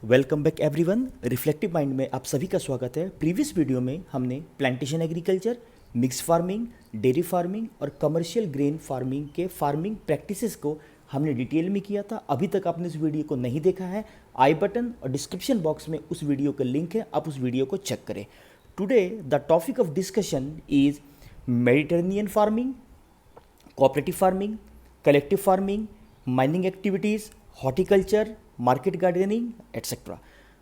Welcome back everyone. Reflective mind में आप सभी का स्वागत है। प्रीवियस वीडियो में हमने plantation agriculture, mix farming, dairy farming और कमर्शियल ग्रेन फार्मिंग के फार्मिंग प्रैक्टिसेस को हमने डिटेल में किया था। अभी तक आपने उस वीडियो को नहीं देखा है, आई बटन और डिस्क्रिप्शन बॉक्स में उस वीडियो का लिंक है, आप उस वीडियो को चेक करें। Today the topic of discussion is Mediterranean farming, cooperative farming, collective farming, mining activities, horticulture, market gardening etcetera.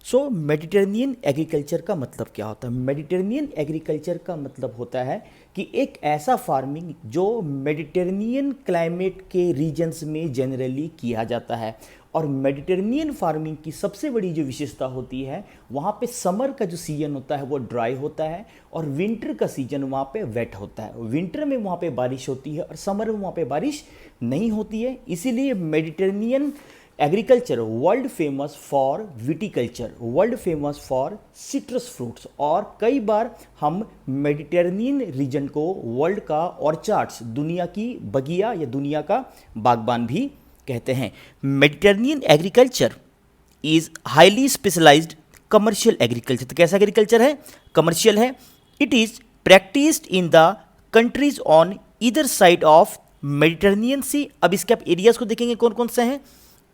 So Mediterranean agriculture का मतलब क्या होता है? मेडिटेरेनियन एग्रीकल्चर का मतलब होता है कि एक ऐसा फार्मिंग जो मेडिटेरेनियन क्लाइमेट के रीजन्स में जनरली किया जाता है। और मेडिटेरेनियन फार्मिंग की सबसे बड़ी जो विशेषता होती है, वहाँ पे समर का जो सीजन होता है वो ड्राई होता है और विंटर का सीजन वहाँ पे वेट होता है। विंटर में वहाँ पे बारिश होती है और समर में वहाँ पे बारिश नहीं होती है। इसीलिए Mediterranean agriculture world famous for viticulture, world famous for citrus fruits. और कई बार हम मेडिटेरेनियन रीजन को वर्ल्ड का ऑर्चार्ड्स, दुनिया की बगिया या दुनिया का बागबान भी कहते हैं। Mediterranean agriculture is highly specialized commercial agriculture. तो कैसा एग्रीकल्चर है? कमर्शियल है। It is practised in the countries on either side of Mediterranean sea. अब इसके आप एरियाज को देखेंगे कौन कौन से हैं।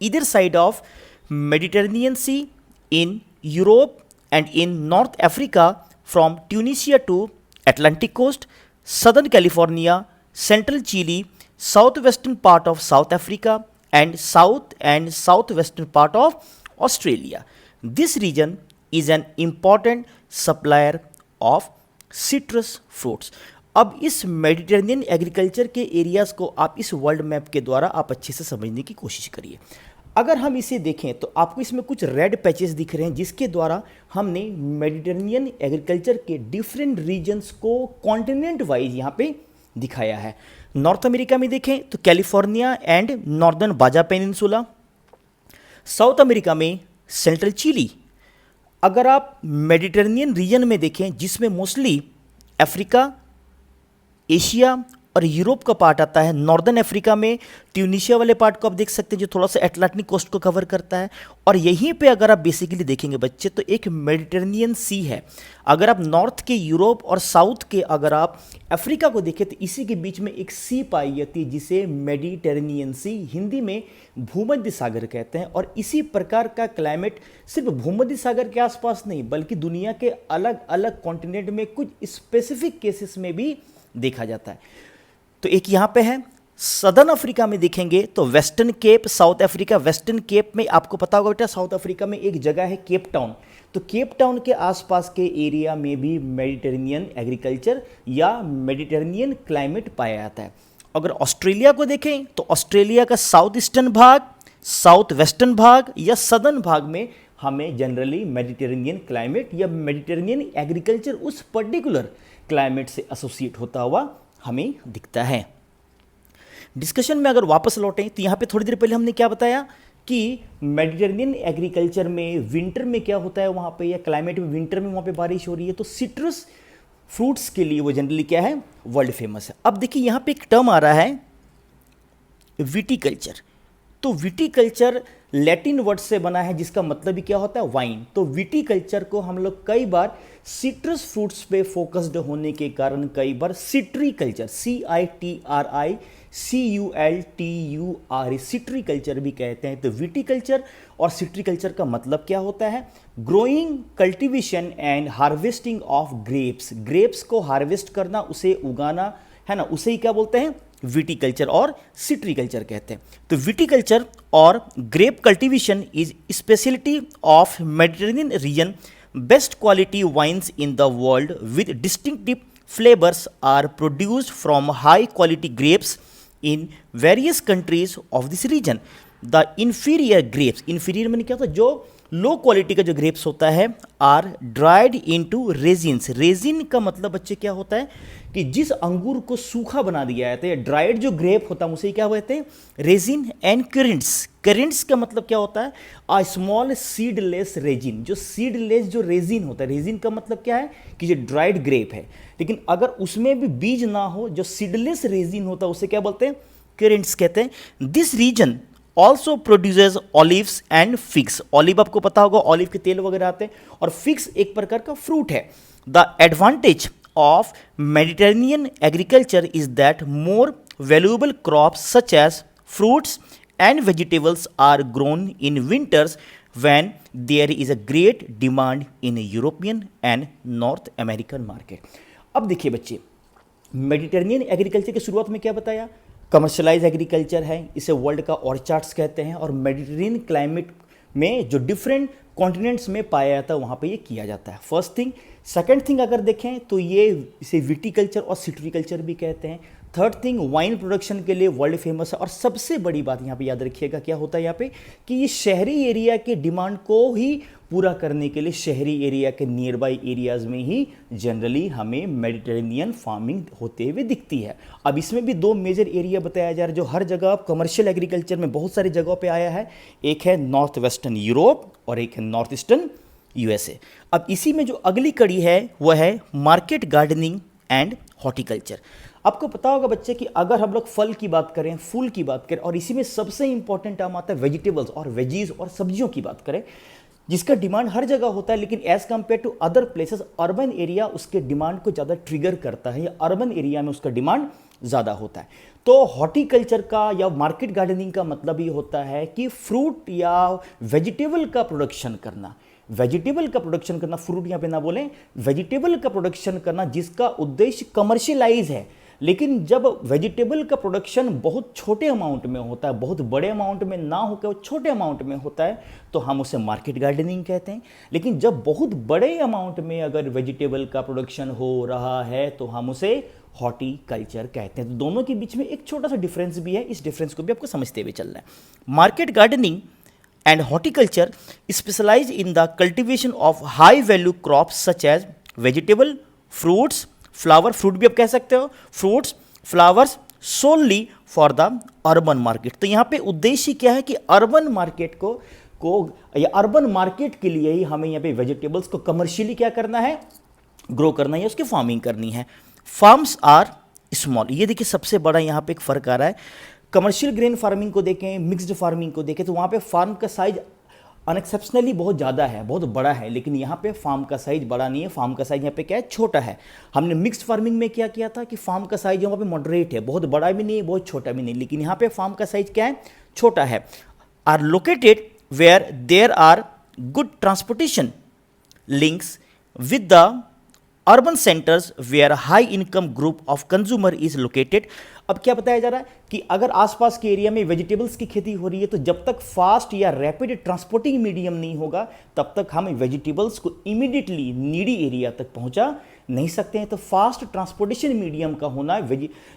either side of Mediterranean Sea, in Europe and in North Africa, from Tunisia to Atlantic coast, southern California, central Chile, southwestern part of South Africa, and southwestern part of Australia. This region is an important supplier of citrus fruits. अब इस Mediterranean agriculture के areas को आप इस world map के द्वारा आप अच्छे से समझने की कोशिश करिए। अगर हम इसे देखें तो आपको इसमें कुछ रेड पैचेस दिख रहे हैं, जिसके द्वारा हमने मेडिटेरेनियन एग्रीकल्चर के डिफरेंट रीजन्स को कॉन्टिनेंट वाइज यहाँ पे दिखाया है। नॉर्थ अमेरिका में देखें तो कैलिफोर्निया एंड नॉर्दर्न बाजा पेनिनसुला, साउथ अमेरिका में सेंट्रल चिली। अगर आप मेडिटेरेनियन रीजन में देखें जिसमें मोस्टली अफ्रीका, एशिया और यूरोप का पार्ट आता है, नॉर्दर्न अफ्रीका में ट्यूनिशिया वाले पार्ट को आप देख सकते हैं जो थोड़ा सा एटलांटिक कोस्ट को कवर करता है। और यहीं पे अगर आप बेसिकली देखेंगे बच्चे तो एक मेडिटेरेनियन सी है। अगर आप नॉर्थ के यूरोप और साउथ के अगर आप अफ्रीका को देखें तो इसी के बीच में एक सी पाई जाती है जिसे मेडिटेरेनियन सी, हिंदी में भूमध्य सागर कहते हैं। और इसी प्रकार का क्लाइमेट सिर्फ भूमध्य सागर के आसपास नहीं बल्कि दुनिया के अलग अलग कॉन्टिनेंट में कुछ स्पेसिफिक केसेस में भी देखा जाता है। तो एक यहाँ पे है सदर्न अफ्रीका में देखेंगे तो western Cape, South Africa. Western Cape में आपको पता होगा बेटा, साउथ अफ्रीका में एक जगह है केप टाउन। तो केप टाउन के आसपास के एरिया में भी मेडिटेरेनियन एग्रीकल्चर या मेडिटेरेनियन क्लाइमेट पाया जाता है। अगर ऑस्ट्रेलिया को देखें तो ऑस्ट्रेलिया का साउथ ईस्टर्न भाग, साउथ वेस्टर्न भाग या सदर्न भाग में हमें जनरली मेडिटेरेनियन क्लाइमेट या मेडिटेरेनियन एग्रीकल्चर उस पर्टिकुलर क्लाइमेट से एसोसिएट होता हुआ हमें दिखता है। डिस्कशन में अगर वापस लौटें तो यहाँ पे थोड़ी देर पहले हमने क्या बताया कि मेडिटेरेनियन एग्रीकल्चर में विंटर में क्या होता है वहाँ पे, या क्लाइमेट में विंटर में वहाँ पे बारिश हो रही है तो सिट्रस फ्रूट्स के लिए वो जनरली क्या है, वर्ल्ड फेमस है। अब देखिए यहाँ पे एक टर्म आ रहा है विटीकल्चर। तो विटीकल्चर लैटिन वर्ड से बना है जिसका मतलब भी क्या होता है, वाइन। तो विटीकल्चर को हम लोग कई बार सिट्रस फ्रूट्स पे फोकस्ड होने के कारण कई बार सिट्रीकल्चर, CITRICULTURE, सिट्रीकल्चर भी कहते हैं। तो विटीकल्चर और सिट्रीकल्चर का मतलब क्या होता है? Growing, cultivation and harvesting of grapes. Grapes को हार्वेस्ट करना, उसे उगाना है ना, उसे ही क्या बोलते हैं, विटीकल्चर और सिट्रीकल्चर कहते हैं। तो विटीकल्चर और grape cultivation is speciality of Mediterranean region. Best quality wines in the world with distinctive flavours are produced from high quality grapes in various countries of this region. The inferior grapes, inferior मैंने क्या होता है, जो low quality का जो grapes होता है, are dried into raisins. Raisin का मतलब बच्चे क्या होता है कि जिस अंगूर को सूखा बना दिया जाता है, ड्राइड जो ग्रेप होता है उसे क्या कहते हैं, रेजिन। एंड करेंट्स, करेंट्स का मतलब क्या होता है, आ स्मॉल सीडलेस रेजिन। जो सीडलेस जो रेजिन होता है, रेजिन का मतलब क्या है कि जो ड्राइड ग्रेप है, लेकिन अगर उसमें भी बीज ना हो, जो सीडलेस रेजिन होता है उसे क्या बोलते हैं, करेंट्स कहते हैं। This region also produces olives and figs. Olive आपको पता होगा, ऑलिव के तेल वगैरह आते हैं, और फिग्स एक प्रकार का फ्रूट है। The advantage of Mediterranean agriculture is that more valuable crops such as fruits and vegetables are grown in winters when there is a great demand in European and North American market. अब देखिए बच्चे, Mediterranean agriculture की शुरुआत में क्या बताया, commercialise agriculture है, इसे वर्ल्ड का ऑर्चार्ड्स कहते हैं, और मेडिटेरेनियन क्लाइमेट में जो डिफरेंट कॉन्टिनेंट्स में पाया जाता है वहाँ पे ये किया जाता है। First thing. सेकंड थिंग अगर देखें तो ये इसे विटीकल्चर और सिट्रीकल्चर भी कहते हैं। थर्ड थिंग, वाइन प्रोडक्शन के लिए वर्ल्ड फेमस है। और सबसे बड़ी बात यहाँ पे याद रखिएगा क्या होता है यहाँ पे, कि ये शहरी एरिया के डिमांड को ही पूरा करने के लिए शहरी एरिया के नियर बाई एरियाज में ही जनरली हमें मेडिटेरेनियन फार्मिंग होते हुए दिखती है। अब इसमें भी दो मेजर एरिया बताया जा रहा है जो हर जगह कमर्शियल एग्रीकल्चर में बहुत सारी जगहों पे आया है। एक है नॉर्थ वेस्टर्न यूरोप और एक है नॉर्थ ईस्टर्न यूएसए। अब इसी में जो अगली कड़ी है वह है मार्केट गार्डनिंग एंड हॉर्टिकल्चर। आपको पता होगा बच्चे कि अगर हम लोग फल की बात करें, फूल की बात करें, और इसी में सबसे इंपॉर्टेंट टर्म आता है वेजिटेबल्स और वेजीज और सब्जियों की बात करें, जिसका डिमांड हर जगह होता है, लेकिन as compare to other places urban area उसके डिमांड को ज़्यादा ट्रिगर करता है, या अर्बन एरिया में उसका डिमांड ज़्यादा होता है। तो हॉर्टिकल्चर का या मार्केट गार्डनिंग का मतलब ये होता है कि फ्रूट या वेजिटेबल का प्रोडक्शन करना, वेजिटेबल का प्रोडक्शन करना, फ्रूट यहाँ पे ना बोलें, वेजिटेबल का प्रोडक्शन करना जिसका उद्देश्य कमर्शियलाइज है। लेकिन जब वेजिटेबल का प्रोडक्शन बहुत छोटे अमाउंट में होता है, बहुत बड़े अमाउंट में ना होकर वो छोटे अमाउंट में होता है, तो हम उसे मार्केट गार्डनिंग कहते हैं। लेकिन जब बहुत बड़े अमाउंट में अगर वेजिटेबल का प्रोडक्शन हो रहा है तो हम उसे हॉर्टिकल्चर कहते हैं। तो दोनों के बीच में एक छोटा सा डिफरेंस भी है, इस डिफरेंस को भी आपको समझते हुए चलना है। Market gardening and horticulture specialize in the cultivation of high value crops such as vegetable, fruits, flower, fruit भी आप कह सकते हो, fruits, flowers solely for the urban market. तो यहाँ पे उद्देश्य क्या है कि अर्बन मार्केट को या अर्बन मार्केट के लिए ही हमें यहाँ पे वेजिटेबल्स को कमर्शियली क्या करना है, ग्रो करना है, उसकी फार्मिंग करनी है। फार्म्स आर स्मॉल, ये देखिए सबसे बड़ा यहाँ पे एक फर्क आ रहा है। कमर्शियल ग्रेन फार्मिंग को देखें, मिक्स्ड फार्मिंग को देखें, तो वहाँ पे फार्म का साइज अनएक्सेप्शनली बहुत ज़्यादा है, बहुत बड़ा है, लेकिन यहाँ पे फार्म का साइज बड़ा नहीं है, फार्म का साइज यहाँ पे क्या है, छोटा है। हमने मिक्स्ड फार्मिंग में क्या किया था कि फार्म का साइज यहाँ पे मॉडरेट है, बहुत बड़ा भी नहीं है, बहुत छोटा भी नहीं, लेकिन यहाँ पे फार्म का साइज क्या है, छोटा है। Are located where there are good transportation links with the urban centres where high income group of consumer is located. अब क्या बताया जा रहा है कि अगर आसपास के एरिया में वेजिटेबल्स की खेती हो रही है तो जब तक फास्ट या रैपिड ट्रांसपोर्टिंग मीडियम नहीं होगा तब तक हम वेजिटेबल्स को इमीडिएटली नीडी एरिया तक पहुंचा नहीं सकते हैं। तो फास्ट ट्रांसपोर्टेशन मीडियम का होना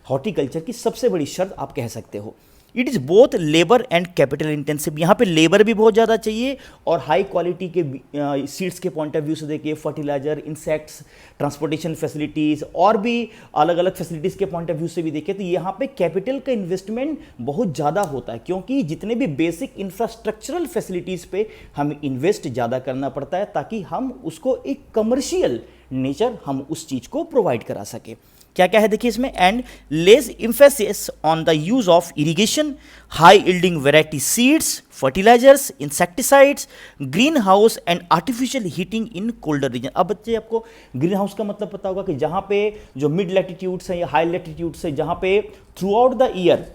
हॉर्टिकल्चर की सबसे बड़ी शर्त आप कह सकते हो। It is both labour and capital intensive, यहाँ पे लेबर भी बहुत ज़्यादा चाहिए और हाई क्वालिटी के सीड्स के पॉइंट ऑफ व्यू से देखिए, फर्टिलाइजर, इंसेक्ट्स, ट्रांसपोर्टेशन फैसिलिटीज़ और भी अलग अलग फैसिलिटीज़ के पॉइंट ऑफ व्यू से भी देखें तो यहाँ पे कैपिटल का इन्वेस्टमेंट बहुत ज़्यादा होता है, क्योंकि जितने भी बेसिक इंफ्रास्ट्रक्चरल फैसिलिटीज़ पे हमें इन्वेस्ट ज़्यादा करना पड़ता है ताकि हम उसको एक कमर्शियल नेचर हम उस चीज़ को प्रोवाइड करा सके। क्या क्या है देखिए इसमें, and less emphasis on the use of irrigation, high yielding variety seeds, fertilisers, insecticides, green house and artificial heating in colder region. अब बच्चे आपको ग्रीन हाउस का मतलब पता होगा कि जहाँ पे जो मिड लैटिट्यूड्स हैं या हाई लैटिट्यूड्स है, जहाँ पे through out the year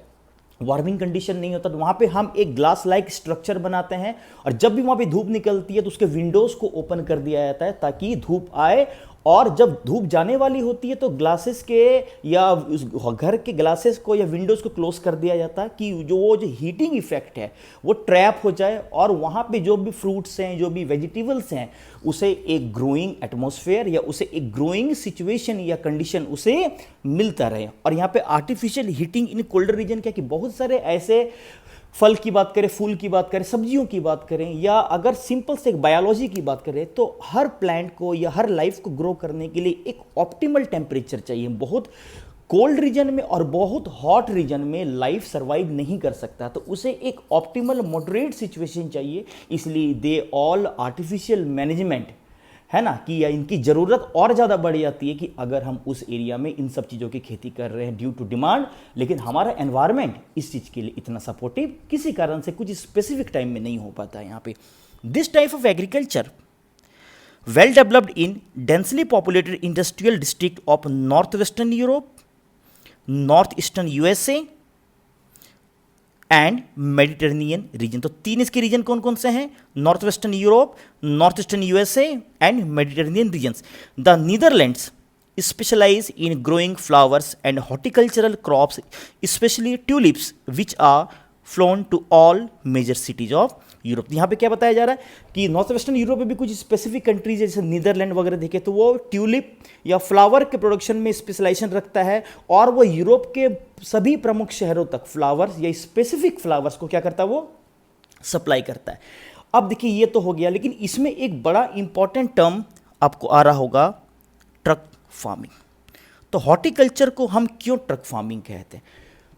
warming condition नहीं होता, तो वहाँ पे हम एक ग्लास लाइक स्ट्रक्चर बनाते हैं और जब भी वहाँ पे धूप निकलती है तो उसके विंडोज़ को ओपन कर दिया जाता है ताकि धूप आए, और जब धूप जाने वाली होती है तो ग्लासेस के या उस घर के ग्लासेस को या विंडोज़ को क्लोज कर दिया जाता है कि वो जो हीटिंग इफेक्ट है वो ट्रैप हो जाए और वहाँ पे जो भी फ्रूट्स हैं, जो भी वेजिटेबल्स हैं, उसे एक ग्रोइंग एटमॉस्फेयर या उसे एक ग्रोइंग सिचुएशन या कंडीशन उसे मिलता रहे। और यहाँ पे artificial heating in colder region क्या कि बहुत सारे ऐसे फल की बात करें, फूल की बात करें, सब्जियों की बात करें, या अगर सिंपल से एक बायोलॉजी की बात करें तो हर प्लांट को या हर लाइफ को ग्रो करने के लिए एक ऑप्टिमल टेम्परेचर चाहिए। बहुत कोल्ड रीजन में और बहुत हॉट रीजन में लाइफ सर्वाइव नहीं कर सकता, तो उसे एक ऑप्टिमल मॉडरेट सिचुएशन चाहिए। इसलिए दे ऑल आर्टिफिशियल मैनेजमेंट है ना, कि या इनकी ज़रूरत और ज़्यादा बढ़ जाती है कि अगर हम उस एरिया में इन सब चीज़ों की खेती कर रहे हैं ड्यू टू डिमांड, लेकिन हमारा एनवायरनमेंट इस चीज़ के लिए इतना सपोर्टिव किसी कारण से कुछ स्पेसिफिक टाइम में नहीं हो पाता है यहाँ पे। This type of agriculture well developed in densely populated industrial district of northwestern Europe, northeastern USA and Mediterranean region. तो 3 इसके रीजन कौन कौन से हैं? North western Europe, north eastern USA and Mediterranean regions. The Netherlands specialise in growing flowers and horticultural crops specially tulips which are flown to all major cities of Europe. यहाँ पे क्या बताया जा रहा है कि नॉर्थ वेस्टर्न यूरोप में भी कुछ स्पेसिफिक कंट्रीज है, जैसे नीदरलैंड वगैरह देखे तो वो ट्यूलिप या फ्लावर के प्रोडक्शन में स्पेशलाइजेशन रखता है, और वो यूरोप के सभी प्रमुख शहरों तक फ्लावर्स या स्पेसिफिक फ्लावर्स को क्या करता है, वो सप्लाई करता है। अब देखिए ये तो हो गया, लेकिन इसमें एक बड़ा इंपॉर्टेंट टर्म आपको आ रहा होगा, ट्रक फार्मिंग। तो हॉर्टिकल्चर को हम क्यों ट्रक फार्मिंग कहते हैं?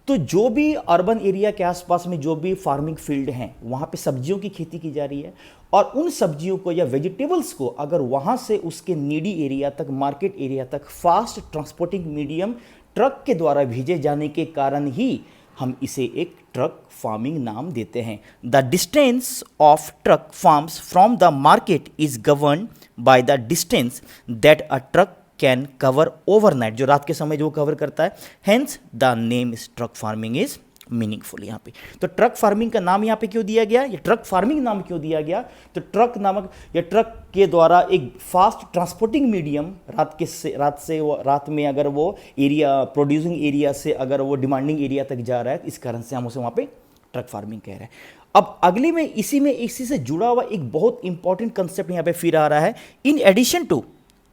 तो जो भी अर्बन एरिया के आसपास में जो भी फार्मिंग फील्ड हैं, वहाँ पे सब्जियों की खेती की जा रही है, और उन सब्जियों को या वेजिटेबल्स को अगर वहाँ से उसके नीडी एरिया तक, मार्केट एरिया तक फास्ट ट्रांसपोर्टिंग मीडियम ट्रक के द्वारा भेजे जाने के कारण ही हम इसे एक ट्रक फार्मिंग नाम देते हैं। The distance of truck farms from the market is govern by the distance that a truck can cover overnight, जो रात के समय जो कवर करता है। Hence the name is truck farming is meaningful यहाँ पे। तो ट्रक फार्मिंग का नाम यहाँ पे क्यों दिया गया, या ट्रक फार्मिंग नाम क्यों दिया गया? तो ट्रक नामक या ट्रक के द्वारा एक फास्ट ट्रांसपोर्टिंग मीडियम रात में अगर वो एरिया प्रोड्यूसिंग एरिया से अगर वो डिमांडिंग एरिया तक जा रहा है, इस कारण से हम उसे वहाँ पे ट्रक फार्मिंग कह रहे हैं। अब अगली में इसी से जुड़ा हुआ एक बहुत इंपॉर्टेंट कंसेप्ट यहाँ पे फिर आ रहा है। In addition to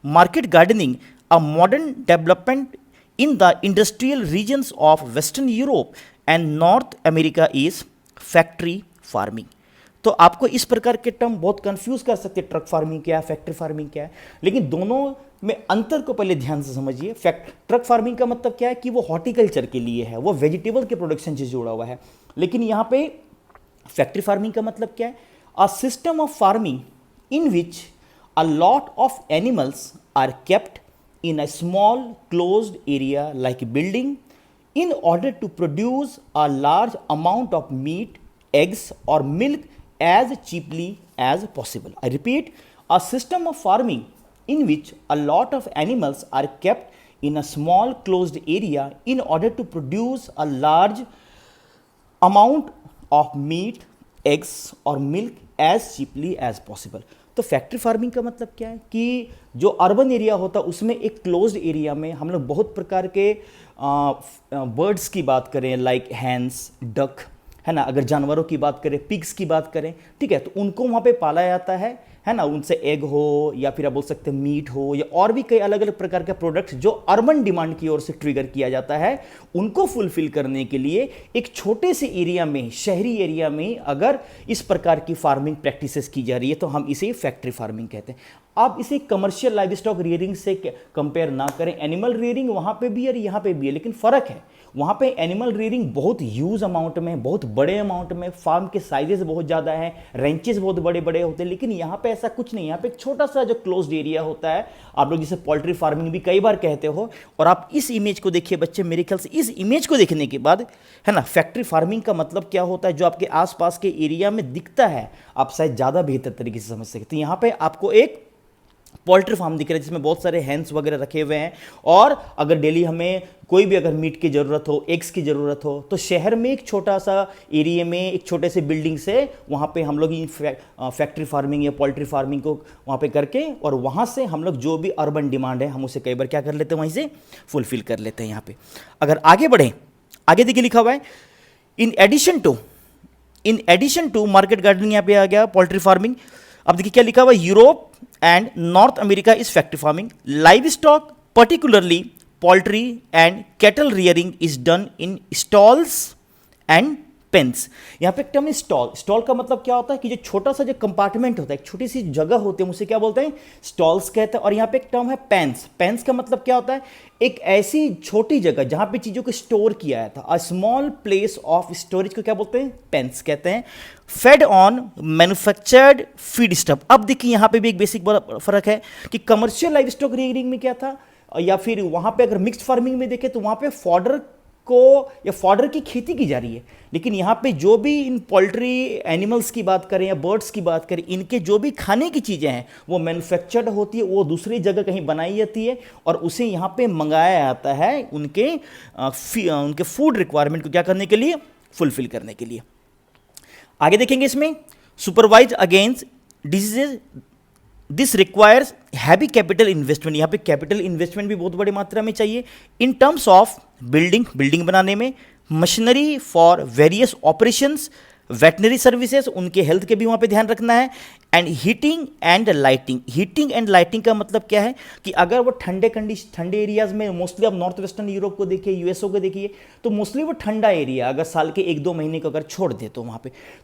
market gardening, a modern development in the industrial regions of Western Europe and North America is factory farming। तो आपको इस प्रकार के टर्म बहुत कंफ्यूज कर सकते हैं, ट्रक फार्मिंग क्या है, फैक्ट्री फार्मिंग क्या है, लेकिन दोनों में अंतर को पहले ध्यान से समझिए। ट्रक फार्मिंग का मतलब क्या है कि वो हॉर्टिकल्चर के लिए है, वो वेजिटेबल के प्रोडक्शन से जुड़ा हुआ है, लेकिन यहाँ पे फैक्ट्री फार्मिंग का मतलब क्या है? A system of farming in which a lot of animals are kept in a small closed area like a building in order to produce a large amount of meat, eggs or milk as cheaply as possible. I repeat, a system of farming in which a lot of animals are kept in a small closed area in order to produce a large amount of meat, eggs or milk as cheaply as possible। तो factory farming का मतलब क्या है कि जो urban area होता है उसमें एक क्लोज्ड एरिया में हम लोग बहुत प्रकार के बर्ड्स की बात करें, लाइक हैंस, डक, है ना, अगर जानवरों की बात करें, पिग्स की बात करें, ठीक है, तो उनको वहाँ पे पाला जाता है ना, उनसे एग हो या फिर आप बोल सकते हैं मीट हो या और भी कई अलग अलग प्रकार के प्रोडक्ट्स जो अर्बन डिमांड की ओर से ट्रिगर किया जाता है, उनको फुलफिल करने के लिए एक छोटे से एरिया में, शहरी एरिया में अगर इस प्रकार की फार्मिंग प्रैक्टिसेस की जा रही है तो हम इसे फैक्ट्री फार्मिंग कहते हैं। आप इसे कमर्शियल लाइव स्टॉक रियरिंग से कंपेयर ना करें। एनिमल रियरिंग वहाँ पे भी है और यहाँ पे भी है, लेकिन फ़र्क है, वहाँ पे एनिमल रियरिंग बहुत ह्यूज अमाउंट में, बहुत बड़े अमाउंट में, फार्म के साइजेस बहुत ज़्यादा हैं, रेंचेस बहुत बड़े बड़े होते हैं, लेकिन यहाँ पे ऐसा कुछ नहीं। यहाँ पे एक छोटा सा जो क्लोज्ड एरिया होता है, आप लोग जिसे पोल्ट्री फार्मिंग भी कई बार कहते हो। और आप इस इमेज को देखिए बच्चे, मेरे ख्याल से इस इमेज को देखने के बाद, है ना, फैक्ट्री फार्मिंग का मतलब क्या होता है, जो आपके आसपास के एरिया में दिखता है, आप शायद ज़्यादा बेहतर तरीके से समझ सकते हैं। यहाँ पे आपको एक पोल्ट्री फार्म दिख रहा है जिसमें बहुत सारे हैंस वगैरह रखे हुए हैं, और अगर डेली हमें कोई भी अगर मीट की ज़रूरत हो, एग्स की ज़रूरत हो, तो शहर में एक छोटा सा एरिया में एक छोटे से बिल्डिंग से वहाँ पे हम लोग फैक्ट्री फार्मिंग या पोल्ट्री फार्मिंग को वहाँ पे करके, और वहाँ से हम लोग जो भी अर्बन डिमांड है हम उसे कई बार क्या कर लेते हैं, वहीं से फुलफिल कर लेते हैं। यहाँ पे अगर आगे बढ़ें, आगे देखिए लिखा हुआ है in addition to market gardening, यहाँ पे आ गया पोल्ट्री फार्मिंग। अब देखिए क्या लिखा हुआ है, Europe and North America is factory farming. Livestock, particularly poultry and cattle rearing, is done in stalls and pens. यहाँ पे एक टर्म है स्टॉल। स्टॉल का मतलब क्या होता है कि जो छोटा सा जो कंपार्टमेंट होता है, एक छोटी सी जगह होती है, उसे क्या बोलते हैं, स्टॉल्स कहते हैं। और यहाँ पे एक टर्म है पेंस। पेंस का मतलब क्या होता है, एक ऐसी छोटी जगह जहाँ पे चीज़ों को स्टोर किया जाता है। A small place of storage को क्या बोलते हैं, पेंस कहते हैं। Fade on manufactured feed stuff. अब देखिए यहाँ पे भी एक बेसिक फर्क है कि कमर्शियल लाइव स्टॉक रियरिंग में क्या था, या फिर वहाँ पे अगर मिक्स्ड फार्मिंग में देखें तो वहाँ पे फॉडर को या फॉडर की खेती की जा रही है। लेकिन यहाँ पे जो भी इन पोल्ट्री एनिमल्स की बात करें या बर्ड्स की बात करें, इनके जो भी खाने की चीज़ें हैं वो मैन्युफैक्चर्ड होती है, वो दूसरी जगह कहीं बनाई जाती है और उसे यहाँ पे मंगाया जाता है उनके फूड रिक्वायरमेंट को क्या करने के लिए, फुलफिल करने के लिए। आगे देखेंगे इसमें, supervise against diseases, this requires heavy capital investment. यहाँ पे कैपिटल इन्वेस्टमेंट भी बहुत बड़ी मात्रा में चाहिए इन टर्म्स ऑफ बिल्डिंग बनाने में, machinery for various operations, veterinary services, उनके हेल्थ के भी वहाँ पे ध्यान रखना है, and heating and lighting. Heating and lighting का मतलब क्या है कि अगर वो ठंडे एरियाज में, मोस्टली आप नॉर्थ वेस्टर्न यूरोप को देखिए, यूएसओ को देखिए, तो मोस्टली वो ठंडा एरिया, अगर साल के 1-2 महीने को अगर छोड़ दे तो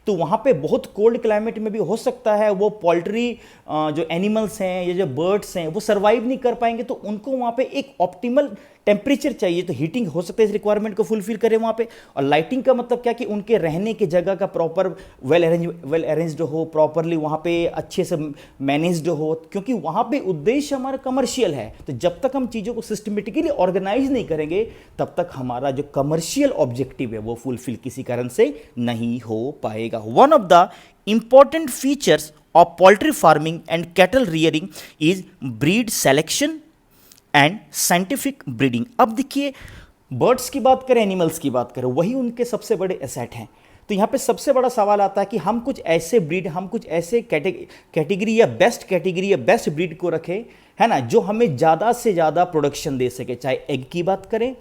वहाँ पे बहुत कोल्ड क्लाइमेट में भी हो सकता है वो पोल्ट्री जो एनिमल्स हैं या जो बर्ड्स हैं वो सर्वाइव नहीं कर पाएंगे, तो उनको वहाँ पे एक ऑप्टिमल टेम्परेचर चाहिए। तो हीटिंग हो सकता है इस रिक्वायरमेंट को फुलफिल करे वहाँ पे। और लाइटिंग का मतलब क्या कि उनके रहने की जगह का प्रॉपर वेल अरेंज्ड हो, प्रॉपरली वहाँ पे अच्छे से मैनेज्ड हो, क्योंकि वहाँ पे उद्देश्य हमारा कमर्शियल है। तो जब तक हम चीज़ों को सिस्टमेटिकली ऑर्गेनाइज नहीं करेंगे तब तक हमारा जो कमर्शियल ऑब्जेक्टिव है वो फुलफिल किसी कारण से नहीं हो पाएगा। One of the important features of poultry farming and cattle rearing is breed selection and scientific breeding. अब देखिए, बर्ड्स की बात करें, एनिमल्स की बात करें, वही उनके सबसे बड़े एसेट हैं। तो यहाँ पे सबसे बड़ा सवाल आता है कि हम कुछ ऐसे ब्रीड, हम कुछ ऐसे कैटेगरी या बेस्ट ब्रीड को रखें, है ना, जो हमें ज़्यादा से ज़्यादा प्रोडक्शन दे सके। चाहे एग की बात करें,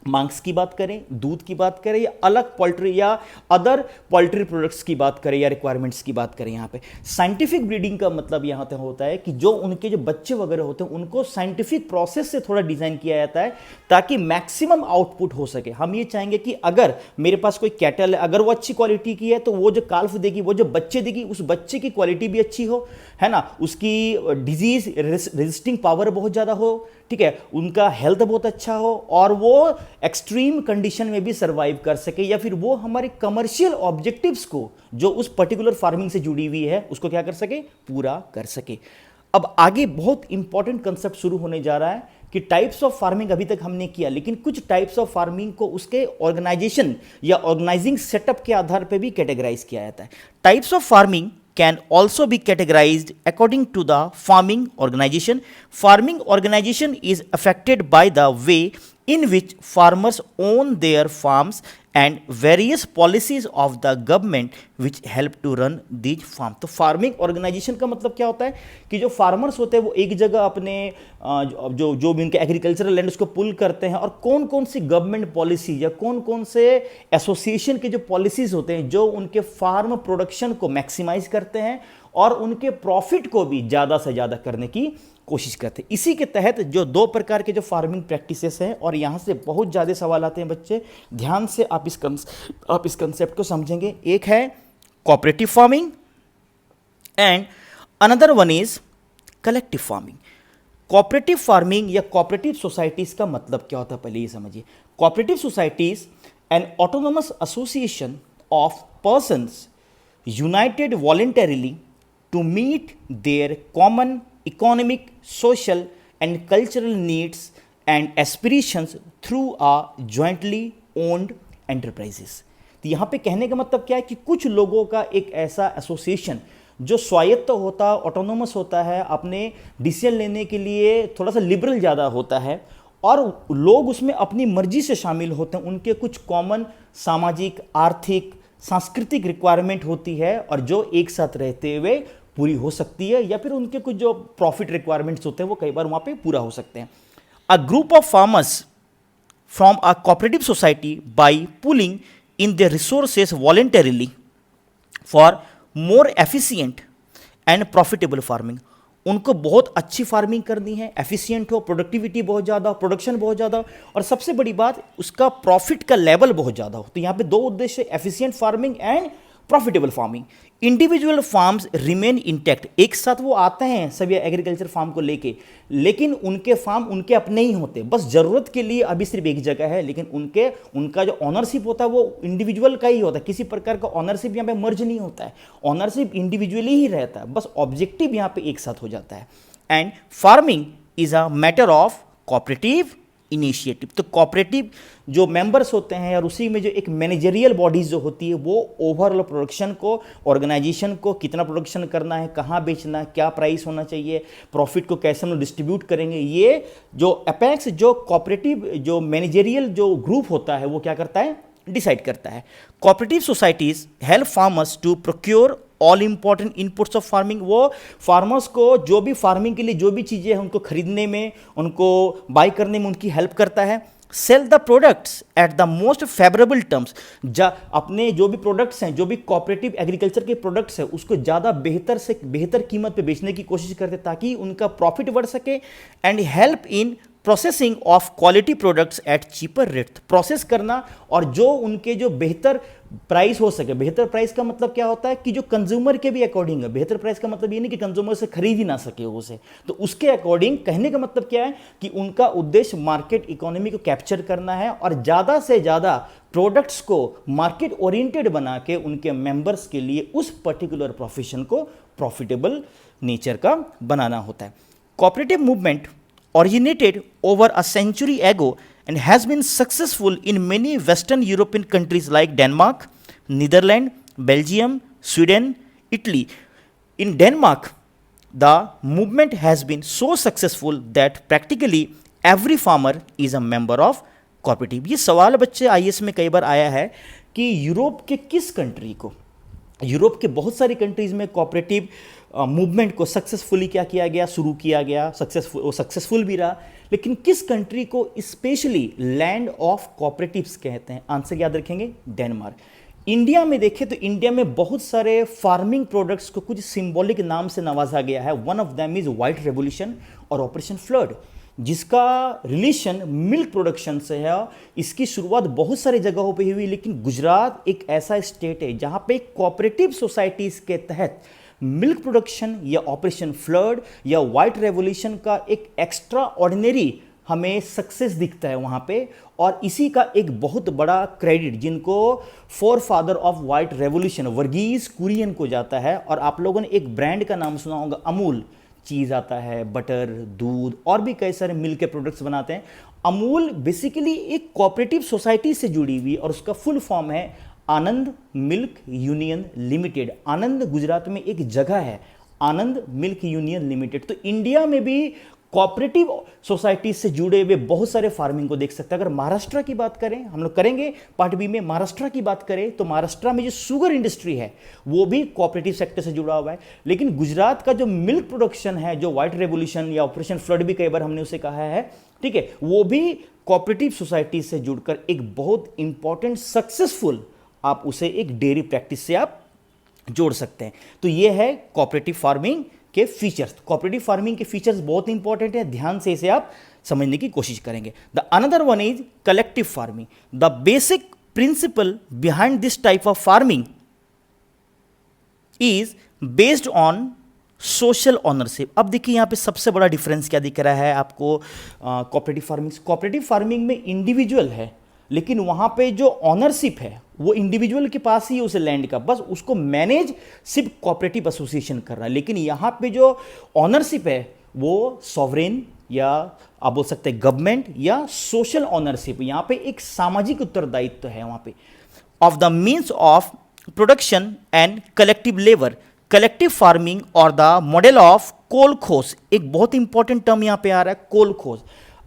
मांस की बात करें, दूध की बात करें, या अलग पोल्ट्री या अदर पोल्ट्री प्रोडक्ट्स की बात करें या रिक्वायरमेंट्स की बात करें। यहाँ पे साइंटिफिक ब्रीडिंग का मतलब यहाँ पे होता है कि जो उनके जो बच्चे वगैरह होते हैं उनको साइंटिफिक प्रोसेस से थोड़ा डिज़ाइन किया जाता है ताकि मैक्सिमम आउटपुट हो सके। हम ये चाहेंगे कि अगर मेरे पास कोई कैटल है, अगर वो अच्छी क्वालिटी की है तो वो जो काल्फ देगी, वो जो बच्चे देगी, उस बच्चे की क्वालिटी भी अच्छी हो, है ना, उसकी डिजीज रेजिस्टिंग पावर बहुत ज़्यादा हो, ठीक है, उनका हेल्थ बहुत अच्छा हो और वो एक्सट्रीम कंडीशन में भी सर्वाइव कर सके, या फिर वो हमारे कमर्शियल ऑब्जेक्टिव्स को जो उस पर्टिकुलर फार्मिंग से जुड़ी हुई है उसको क्या कर सके, पूरा कर सके। अब आगे बहुत इंपॉर्टेंट कंसेप्ट शुरू होने जा रहा है कि टाइप्स ऑफ फार्मिंग अभी तक हमने किया, लेकिन कुछ टाइप्स ऑफ फार्मिंग को उसके ऑर्गेनाइजेशन या ऑर्गेनाइजिंग सेटअप के आधार पर भी कैटेगराइज किया जाता है। Types of farming can also be categorized according to the farming organization. Farming organization is affected by the way in which farmers own their farms and various policies of the government which help to run these farms. तो farming organisation का मतलब क्या होता है कि जो farmers होते हैं वो एक जगह अपने जो भी उनके एग्रीकल्चरल लैंड उसको पुल करते हैं, और कौन कौन सी गवर्नमेंट पॉलिसी या कौन कौन से एसोसिएशन के जो पॉलिसीज होते हैं जो उनके फार्म प्रोडक्शन को मैक्सिमाइज करते हैं और उनके प्रॉफिट को भी ज़्यादा से ज़्यादा करने की कोशिश करते हैं। इसी के तहत जो 2 प्रकार के जो फार्मिंग प्रैक्टिसेस हैं, और यहाँ से बहुत ज़्यादा सवाल आते हैं बच्चे, ध्यान से आप इस कंसेप्ट को समझेंगे। एक है cooperative farming and another one is collective farming. Cooperative farming या कोऑपरेटिव सोसाइटीज़ का मतलब क्या होता है, पहले ये समझिए। Cooperative societies N autonomous association of persons United voluntarily to meet their common economic, social and cultural needs and aspirations through a jointly owned enterprises। तो यहाँ पे कहने का मतलब क्या है कि कुछ लोगों का एक ऐसा एसोसिएशन जो स्वायत्त होता, ऑटोनोमस होता है, अपने डिसीजन लेने के लिए थोड़ा सा लिबरल ज़्यादा होता है, और लोग उसमें अपनी मर्जी से शामिल होते हैं। उनके कुछ कॉमन सामाजिक, आर्थिक, सांस्कृतिक रिक्वायरमेंट होती है और जो एक साथ रहते हुए पूरी हो सकती है, या फिर उनके कुछ जो प्रॉफिट रिक्वायरमेंट्स होते हैं वो कई बार वहाँ पे पूरा हो सकते हैं। A group of farmers from a cooperative society bye pulling in their resources voluntarily for more efficient and profitable farming. उनको बहुत अच्छी फार्मिंग करनी है, एफिशिएंट हो, प्रोडक्टिविटी बहुत ज़्यादा हो, प्रोडक्शन बहुत ज़्यादा हो, और सबसे बड़ी बात उसका प्रॉफिट का लेवल बहुत ज़्यादा हो। तो यहाँ पे दो उद्देश्य, efficient farming and profitable farming. Individual farms remain intact, एक साथ वो आते हैं सभी एग्रीकल्चर फार्म को लेके, लेकिन उनके फार्म उनके अपने ही होते हैं, बस ज़रूरत के लिए अभी सिर्फ एक जगह है, लेकिन उनका जो ऑनरशिप होता है वो इंडिविजुअल का ही होता है, किसी प्रकार का ऑनरशिप यहाँ पे मर्ज नहीं होता है, ऑनरशिप इंडिविजुअली ही रहता है, बस ऑब्जेक्टिव यहाँ पे एक साथ हो जाता है। And farming is a matter of cooperative initiative. तो कोऑपरेटिव जो मेंबर्स होते हैं और उसी में जो एक मैनेजरियल बॉडीज जो होती है वो ओवरऑल प्रोडक्शन को, ऑर्गेनाइजेशन को कितना प्रोडक्शन करना है, कहाँ बेचना है, क्या प्राइस होना चाहिए, प्रॉफिट को कैसे हम डिस्ट्रीब्यूट करेंगे, ये जो अपेक्स जो कोऑपरेटिव जो मैनेजरियल जो ग्रुप होता है वो क्या करता है, डिसाइड करता है। Cooperative societies help farmers to procure all important inputs of farming. वो फार्मर्स को जो भी फार्मिंग के लिए जो भी चीज़ें हैं उनको खरीदने में, उनको बाई करने में उनकी हेल्प करता है। Sell the products at the most favourable terms, अपने जो भी प्रोडक्ट्स हैं, जो भी कोऑपरेटिव एग्रीकल्चर के प्रोडक्ट्स हैं उसको ज़्यादा बेहतर से बेहतर कीमत पे बेचने की कोशिश करते ताकि उनका प्रॉफिट बढ़ सके। And help in processing of quality products at cheaper rate, process करना और जो उनके जो बेहतर प्राइस हो सके। बेहतर प्राइस का मतलब क्या होता है कि जो कंज्यूमर के भी अकॉर्डिंग है। बेहतर प्राइस का मतलब ये नहीं कि कंज्यूमर से खरीद ही ना सके उसे, तो उसके अकॉर्डिंग कहने का मतलब क्या है कि उनका उद्देश्य मार्केट इकोनॉमी को कैप्चर करना है और ज़्यादा से ज़्यादा प्रोडक्ट्स को मार्केट ओरिएंटेड बना के उनके मेंबर्स के लिए उस पर्टिकुलर प्रोफेशन को प्रॉफिटेबल नेचर का बनाना होता है। Cooperative movement originated over a century ago and has been successful in many Western European countries like Denmark, Netherlands, Belgium, Sweden, Italy. In Denmark, the movement has been so successful that practically every farmer is a member of cooperative. ये सवाल बच्चे IAS में कई बार आया है कि Europe के किस कंट्री को, यूरोप के बहुत सारी कंट्रीज़ में कोऑपरेटिव मूवमेंट को सक्सेसफुली क्या किया गया, शुरू किया गया, सक्सेसफुल भी रहा, लेकिन किस कंट्री को स्पेशली लैंड ऑफ कोऑपरेटिव्स कहते हैं? आंसर याद रखेंगे, डेनमार्क। इंडिया में देखें तो इंडिया में बहुत सारे फार्मिंग प्रोडक्ट्स को कुछ सिंबॉलिक नाम से नवाजा गया है। One of them is white revolution और ऑपरेशन फ्लड, जिसका रिलेशन मिल्क प्रोडक्शन से है। इसकी शुरुआत बहुत सारी जगहों पे हुई, लेकिन गुजरात एक ऐसा स्टेट है जहाँ पे कोऑपरेटिव सोसाइटीज़ के तहत मिल्क प्रोडक्शन या ऑपरेशन फ्लड या वाइट रेवोल्यूशन का एक एक्स्ट्रा ऑर्डिनरी हमें सक्सेस दिखता है वहाँ पे। और इसी का एक बहुत बड़ा क्रेडिट जिनको for father of white revolution Verghese Kurien को जाता है। और आप लोगों ने एक ब्रांड का नाम सुना होगा, अमूल। चीज़ आता है, बटर, दूध और भी कई सारे मिल्क के प्रोडक्ट्स बनाते हैं। अमूल बेसिकली एक कोऑपरेटिव सोसाइटी से जुड़ी हुई और उसका फुल फॉर्म है आनंद मिल्क यूनियन लिमिटेड। आनंद गुजरात में एक जगह है, आनंद मिल्क यूनियन लिमिटेड। तो इंडिया में भी कोऑपरेटिव सोसाइटी से जुड़े हुए बहुत सारे फार्मिंग को देख सकते हैं। अगर महाराष्ट्र की बात करें, हम लोग करेंगे पार्ट बी में, महाराष्ट्र की बात करें तो महाराष्ट्र में जो शुगर इंडस्ट्री है वो भी कोऑपरेटिव सेक्टर से जुड़ा हुआ है। लेकिन गुजरात का जो मिल्क प्रोडक्शन है, जो व्हाइट रेवोल्यूशन या ऑपरेशन फ्लड भी कई बार हमने उसे कहा है, ठीक है, वो भी कोऑपरेटिव सोसाइटी से जुड़कर एक बहुत इंपॉर्टेंट सक्सेसफुल, आप उसे एक डेयरी प्रैक्टिस से आप जोड़ सकते हैं। तो ये है कोऑपरेटिव फार्मिंग के फीचर्स। कोऑपरेटिव फार्मिंग के फीचर्स बहुत इंपॉर्टेंट है, ध्यान से इसे आप समझने की कोशिश करेंगे। The another one is collective farming. The basic principle behind this type of farming is based on social ownership. अब देखिए यहाँ पे सबसे बड़ा डिफरेंस क्या दिख रहा है आपको कोऑपरेटिव फार्मिंग। कोऑपरेटिव फार्मिंग में इंडिविजुअल है, लेकिन वहाँ पे जो ऑनरशिप है वो इंडिविजुअल के पास ही है उस लैंड का, बस उसको मैनेज सिर्फ कोऑपरेटिव एसोसिएशन कर रहा है। लेकिन यहाँ पे जो ऑनरशिप है वो सॉवरेन या आप बोल सकते हैं गवर्नमेंट या सोशल ऑनरशिप, यहाँ पे एक सामाजिक उत्तरदायित्व है वहाँ पे of the means of production and collective labour. Collective farming और द मॉडल ऑफ कोलखोज, एक बहुत इंपॉर्टेंट टर्म यहाँ पे आ रहा है, कोलखोज।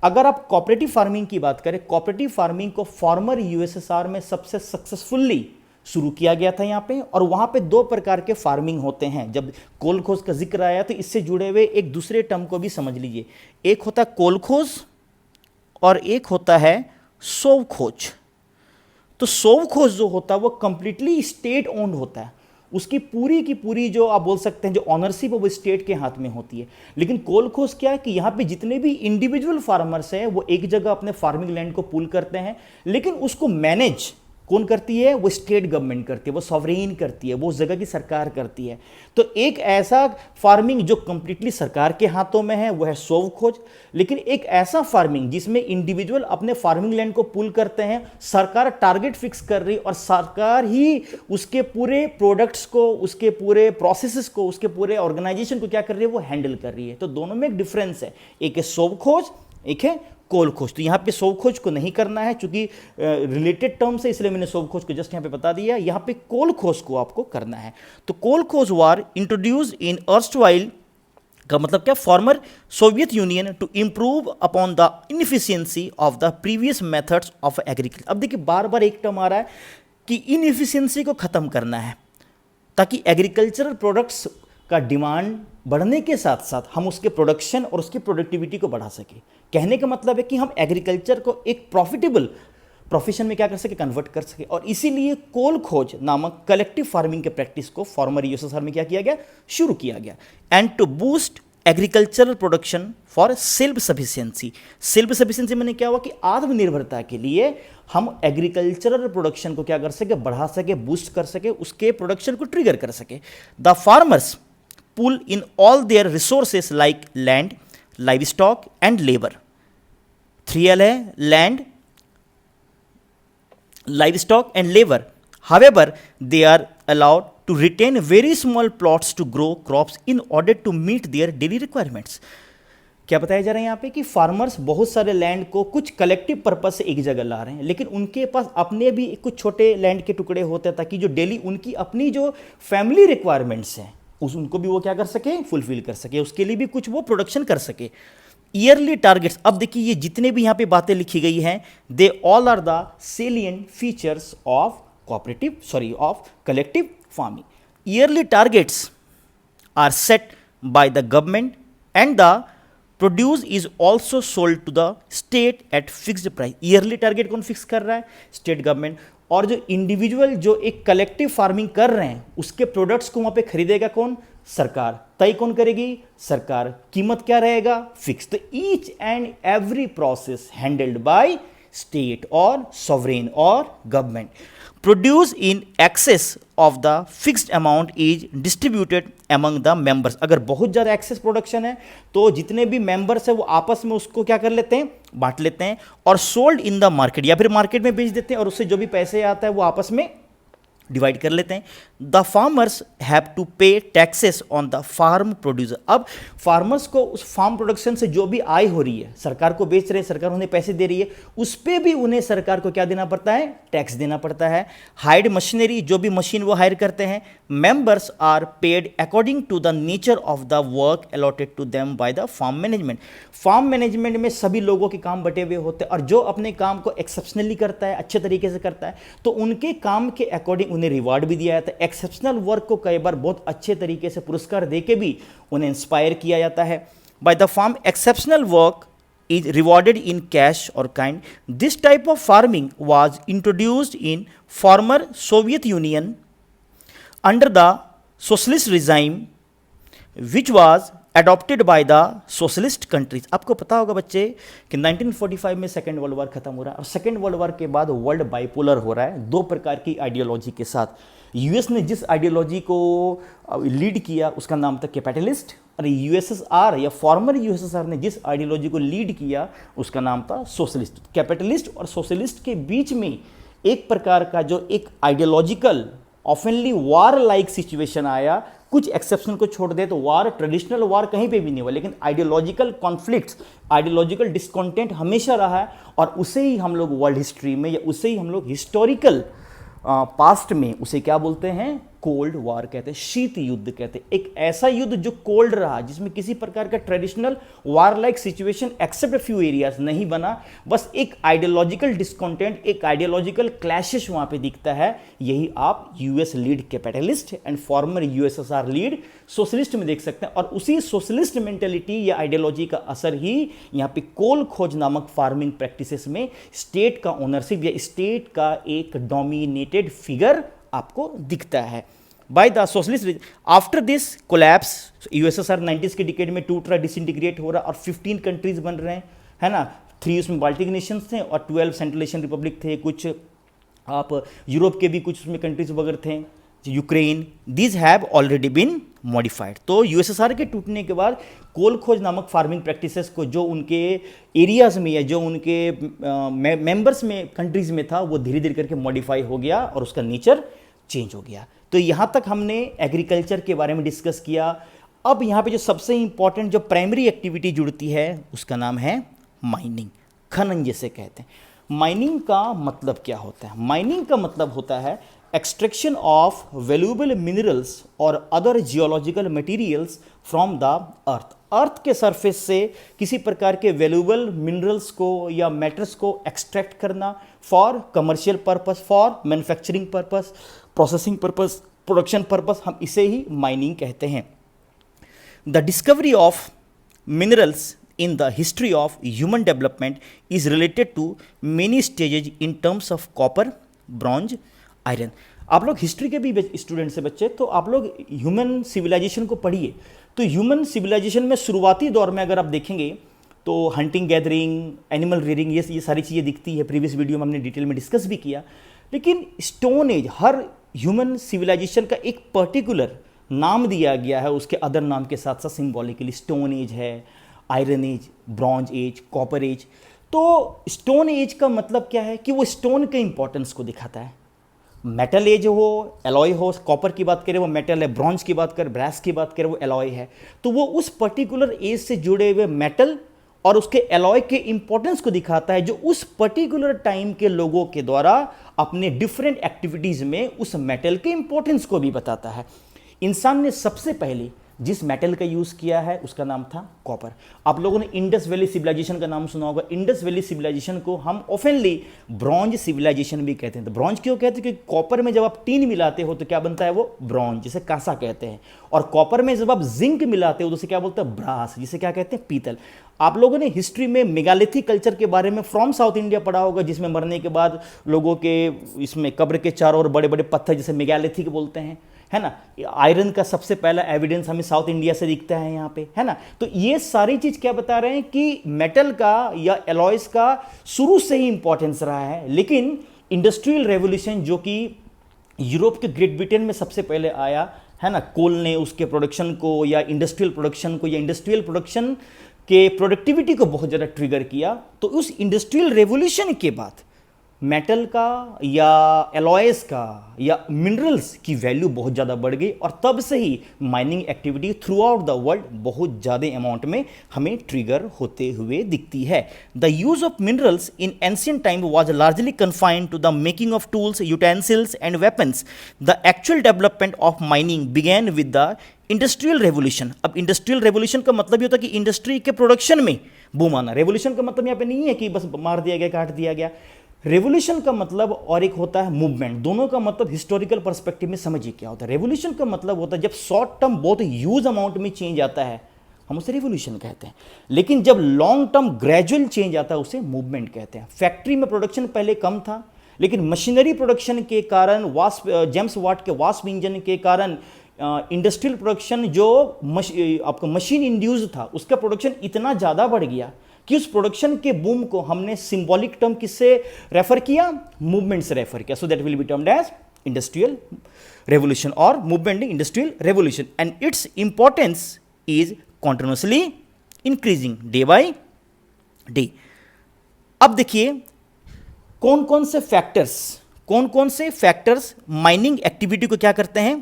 अगर आप कोऑपरेटिव फार्मिंग की बात करें, कोऑपरेटिव फार्मिंग को फॉर्मर यूएसएसआर में सबसे सक्सेसफुली शुरू किया गया था यहाँ पे। और वहाँ पे दो प्रकार के फार्मिंग होते हैं। जब कोलखोज का जिक्र आया तो इससे जुड़े हुए एक दूसरे टर्म को भी समझ लीजिए। एक होता है कोलखोज और एक होता है सोवखोज। तो सोवखोज जो होता है वो कंप्लीटली स्टेट ओन्ड होता है, उसकी पूरी की पूरी जो आप बोल सकते हैं जो ऑनरशिप है वो स्टेट के हाथ में होती है। लेकिन कोल खोज क्या है कि यहाँ पे जितने भी इंडिविजुअल फार्मर्स हैं वो एक जगह अपने फार्मिंग लैंड को पूल करते हैं, लेकिन उसको मैनेज कौन करती है? वो स्टेट गवर्नमेंट करती है, वो सॉवरेन करती है, वो उस जगह की सरकार करती है। तो एक ऐसा फार्मिंग जो कंप्लीटली सरकार के हाथों में है वो है सोव खोज। लेकिन एक ऐसा फार्मिंग जिसमें इंडिविजुअल अपने फार्मिंग लैंड को पुल करते हैं, सरकार टारगेट फिक्स कर रही और सरकार ही उसके पूरे प्रोडक्ट्स को, उसके पूरे प्रोसेसेस को, उसके पूरे ऑर्गेनाइजेशन को क्या कर रही है? वो हैंडल कर रही है। तो दोनों में एक डिफरेंस है, एक है सोव खोज, एक है कोल खोज। तो यहां पे सोव खोज को नहीं करना है क्योंकि रिलेटेड टर्म से, इसलिए मैंने सोव खोज को जस्ट यहां पे बता दिया। यहां पे कोल खोज को आपको करना है। तो कोल खोज वार इंट्रोड्यूस इन अर्स्टवाइल का मतलब क्या? Former Soviet Union to improve upon the inefficiency of the previous methods of agriculture. अब देखिए बार बार एक टर्म आ रहा है कि इनएफिशिएंसी को खत्म करना है ताकि एग्रीकल्चरल प्रोडक्ट्स का डिमांड बढ़ने के साथ साथ हम उसके प्रोडक्शन और उसकी प्रोडक्टिविटी को बढ़ा सके। कहने का मतलब है कि हम एग्रीकल्चर को एक प्रॉफिटेबल प्रोफेशन में क्या कर सके? कन्वर्ट कर सके। और इसीलिए कोल खोज नामक कलेक्टिव फार्मिंग के प्रैक्टिस को फॉर्मर यूएसएसआर में क्या किया गया? शुरू किया गया। And to boost agricultural production for self sufficiency. Self sufficiency मैंने क्या हुआ कि आत्मनिर्भरता के लिए हम एग्रीकल्चरल प्रोडक्शन को क्या कर सके? बढ़ा सके, बूस्ट कर सके, उसके प्रोडक्शन को ट्रिगर कर सके। The farmers pull in all their resources like land, livestock and labor. 3L है land, livestock and labor. However, they are allowed to retain very small plots to grow crops in order to meet their daily requirements. क्या बताया जा रहा है यहाँ पे कि farmers बहुत सारे लैंड को कुछ कलेक्टिव पर्पस से एक जगह ला रहे हैं, लेकिन उनके पास अपने भी कुछ छोटे लैंड के टुकड़े होते हैं ताकि जो डेली उनकी अपनी जो फैमिली रिक्वायरमेंट्स हैं उनको भी वो क्या कर सके? फुलफिल कर सके, उसके लिए भी कुछ वो प्रोडक्शन कर सके। ईयरली टारगेट्स, अब देखिए ये जितने भी यहाँ पे बातें लिखी गई हैं, they all are the salient features of collective farming. Yearly targets are set by the government and the produce is also sold to the state at fixed price. Yearly target कौन फिक्स कर रहा है? State government. और जो individual जो एक collective farming कर रहे हैं उसके प्रोडक्ट्स को वहां पे खरीदेगा कौन? सरकार। तय कौन करेगी? सरकार। कीमत क्या रहेगा? फिक्स। तो each and every process handled by state और सॉवरेन और government. Produce in excess of the fixed amount is distributed among the members. अगर बहुत ज़्यादा एक्सेस प्रोडक्शन है तो जितने भी मेंबर्स हैं वो आपस में उसको क्या कर लेते हैं? बांट लेते हैं। और सोल्ड इन द मार्केट, या फिर मार्केट में बेच देते हैं और उससे जो भी पैसे आता है वो आपस में डिवाइड कर लेते हैं। The farmers have to pay taxes on the farm producer. अब फार्मर्स को उस फार्म प्रोडक्शन से जो भी आय हो रही है, सरकार को बेच रहे हैं, सरकार उन्हें पैसे दे रही है, उस पर भी उन्हें सरकार को क्या देना पड़ता है? टैक्स देना पड़ता है। हायर्ड मशीनरी, जो भी मशीन वो हायर करते हैं, members are paid according to the nature of the work allotted to them by the farm management. Farm management में सभी लोगों के काम बटे हुए होते हैं और जो अपने काम को एक्सेप्शनली करता है, अच्छे तरीके से करता है, तो उनके काम के अकॉर्डिंग उन्हें रिवार्ड भी दिया जाता है। एक्सेप्शनल वर्क को कई बार बहुत अच्छे तरीके से पुरस्कार देके भी उन्हें इंस्पायर किया जाता है। By the farm exceptional work is rewarded in cash or kind. This type of farming was introduced in former Soviet Union under the socialist regime which was adopted by the socialist countries. आपको पता होगा बच्चे कि 1945 में second world war खत्म हो रहा है और सेकेंड वर्ल्ड वॉर के बाद वर्ल्ड बाइपोलर हो रहा है दो प्रकार की आइडियोलॉजी के साथ। यूएस ने जिस आइडियोलॉजी को लीड किया उसका नाम था कैपिटलिस्ट, और यूएसएसआर या फॉर्मर यूएसएसआर ने जिस आइडियोलॉजी को लीड किया उसका नाम था सोशलिस्ट। कैपिटलिस्ट और सोशलिस्ट के बीच में एक प्रकार का जो एक आइडियोलॉजिकल ऑफनली वार लाइक सिचुएशन आया। कुछ एक्सेप्शन को छोड़ दे तो वार, ट्रेडिशनल वार कहीं पे भी नहीं हुआ, लेकिन आइडियोलॉजिकल कॉन्फ्लिक्ट्स, आइडियोलॉजिकल डिस्कॉन्टेंट हमेशा रहा है और उसे ही हम लोग वर्ल्ड हिस्ट्री में या उसे ही हम लोग हिस्टोरिकल पास्ट में उसे क्या बोलते हैं? कोल्ड वार कहते हैं, शीत युद्ध कहते हैं। एक ऐसा युद्ध जो कोल्ड रहा, जिसमें किसी प्रकार का traditional war like situation except few areas नहीं बना, बस एक आइडियोलॉजिकल डिस्कॉन्टेंट, एक आइडियोलॉजिकल क्लैशेस वहां पे दिखता है। यही आप US lead capitalist and farmer USSR lead socialist में देख सकते हैं। और उसी सोशलिस्ट मेंटेलिटी या आइडियोलॉजी का असर ही यहाँ पे कोल खोज नामक फार्मिंग प्रैक्टिसेस में स्टेट का ओनरशिप या स्टेट का एक डोमिनेटेड फिगर आपको दिखता है। By the socialist. After this collapse USSR 90s के डिकेड में टूट रहा, डिसइंटीग्रेट हो रहा और 15 कंट्रीज बन रहे हैं, है ना। 3 उसमें बाल्टिक नेशंस थे और 12 सेंट्रल एशियन रिपब्लिक थे, कुछ आप यूरोप के भी कुछ उसमें कंट्रीज वगैरह थे, Ukraine. These have already been modified. तो यूएसएसआर के टूटने के बाद कोल खोज नामक फार्मिंग प्रैक्टिसेस को जो उनके एरियाज में या जो उनके मेंबर्स में कंट्रीज में था वो धीरे धीरे करके मॉडिफाई हो गया और उसका नेचर चेंज हो गया। तो यहाँ तक हमने एग्रीकल्चर के बारे में डिस्कस किया। अब यहाँ पे जो सबसे इंपॉर्टेंट जो प्राइमरी एक्टिविटी जुड़ती है उसका नाम है माइनिंग, खनन जिसे कहते हैं। माइनिंग का मतलब क्या होता है? माइनिंग का मतलब होता है एक्सट्रैक्शन ऑफ वैल्यूएबल मिनरल्स और other geological materials from the earth. Earth के सरफेस से किसी प्रकार के वैल्यूएबल मिनरल्स को या मैटर्स को एक्सट्रैक्ट करना for commercial purpose, for manufacturing purpose, processing purpose, production purpose, हम इसे ही माइनिंग कहते हैं। The discovery of minerals in the history of human development is related to many stages in terms of copper, bronze, iron। आप लोग history के भी student से बच्चे, तो आप लोग ह्यूमन सिविलाइजेशन को पढ़िए। तो ह्यूमन सिविलाइजेशन में शुरुआती दौर में अगर आप देखेंगे तो हंटिंग, गैदरिंग, एनिमल रेयरिंग, ये सारी चीज़ें दिखती है। प्रीवियस वीडियो में हमने डिटेल में डिस्कस भी किया। लेकिन स्टोन एज, हर ह्यूमन सिविलाइजेशन का एक पर्टिकुलर नाम दिया गया है उसके अदर नाम के साथ साथ सिम्बॉलिकली। स्टोन एज है, iron age, bronze age, copper age. तो स्टोन एज का मतलब क्या है कि वो स्टोन के इंपॉर्टेंस को दिखाता है। मेटल एज हो, एलॉय हो, कॉपर की बात करें वो मेटल है, ब्रॉन्ज की बात करें, ब्रास की बात करें वो एलॉय है। तो वो उस पर्टिकुलर एज से जुड़े हुए मेटल और उसके एलॉय के इंपॉर्टेंस को दिखाता है, जो उस पर्टिकुलर टाइम के लोगों के द्वारा अपने डिफरेंट एक्टिविटीज में उस मेटल के इंपॉर्टेंस को भी बताता है। इंसान ने सबसे पहले जिस मेटल का यूज किया है उसका नाम था कॉपर। आप लोगों ने इंडस वैली सिविलाइजेशन का नाम सुना होगा। इंडस वैली सिविलाइजेशन को हम ऑफनली ब्रॉन्ज सिविलाइजेशन भी कहते हैं। तो ब्रॉन्ज क्यों कहते हैं? क्योंकि कॉपर में जब आप टीन मिलाते हो तो क्या बनता है? वो ब्रॉन्ज, जिसे कांसा कहते हैं। और कॉपर में जब आप जिंक मिलाते हो तो उसे क्या बोलते हैं? ब्रास, जिसे क्या कहते हैं? पीतल। आप लोगों ने हिस्ट्री में मेगालिथिक कल्चर के बारे में फ्रॉम साउथ इंडिया पढ़ा होगा, जिसमें मरने के बाद लोगों के इसमें कब्र के चारों ओर बड़े बड़े पत्थर, जिसे मेगालिथिक बोलते हैं, है ना। आयरन का सबसे पहला एविडेंस हमें साउथ इंडिया से दिखता है यहाँ पे, है ना। तो ये सारी चीज क्या बता रहे हैं कि मेटल का या एलॉयज का शुरू से ही इंपॉर्टेंस रहा है। लेकिन इंडस्ट्रियल रेवोल्यूशन जो कि यूरोप के ग्रेट ब्रिटेन में सबसे पहले आया, है ना, कोल ने उसके प्रोडक्शन को या इंडस्ट्रियल प्रोडक्शन को या इंडस्ट्रियल प्रोडक्शन के प्रोडक्टिविटी को बहुत ज़्यादा ट्रिगर किया। तो उस इंडस्ट्रियल रेवोल्यूशन के बाद मेटल का या एलॉयज का या मिनरल्स की वैल्यू बहुत ज़्यादा बढ़ गई और तब से ही mining activity throughout the world बहुत ज़्यादा अमाउंट में हमें ट्रिगर होते हुए दिखती है। The use of minerals in ancient time was largely confined to the making of tools, utensils and weapons. The actual development of mining began with the industrial revolution. अब industrial revolution का मतलब ये होता है कि इंडस्ट्री के production में boom आना। रेवोल्यूशन का मतलब यहाँ पे नहीं है कि बस मार दिया गया, काट दिया गया। रेवोल्यूशन का मतलब और एक होता है मूवमेंट। दोनों का मतलब हिस्टोरिकल पर्सपेक्टिव में समझिए क्या होता है। रेवोल्यूशन का मतलब होता है जब शॉर्ट टर्म बहुत ह्यूज अमाउंट में चेंज आता है, हम उसे रेवोल्यूशन कहते हैं। लेकिन जब लॉन्ग टर्म ग्रेजुअल चेंज आता है उसे मूवमेंट कहते हैं। फैक्ट्री में प्रोडक्शन पहले कम था, लेकिन मशीनरी प्रोडक्शन के कारण, जेम्स वाट के वास्प इंजन के कारण इंडस्ट्रियल प्रोडक्शन जो आपका मशीन इंड्यूस था उसका प्रोडक्शन इतना ज़्यादा बढ़ गया कि उस प्रोडक्शन के बूम को हमने सिंबॉलिक टर्म किससे रेफर किया? मूवमेंट से रेफर किया। So that will be termed as industrial revolution और movement industrial revolution, and its importance is continuously increasing day by day. अब देखिए कौन कौन से फैक्टर्स माइनिंग एक्टिविटी को क्या करते हैं?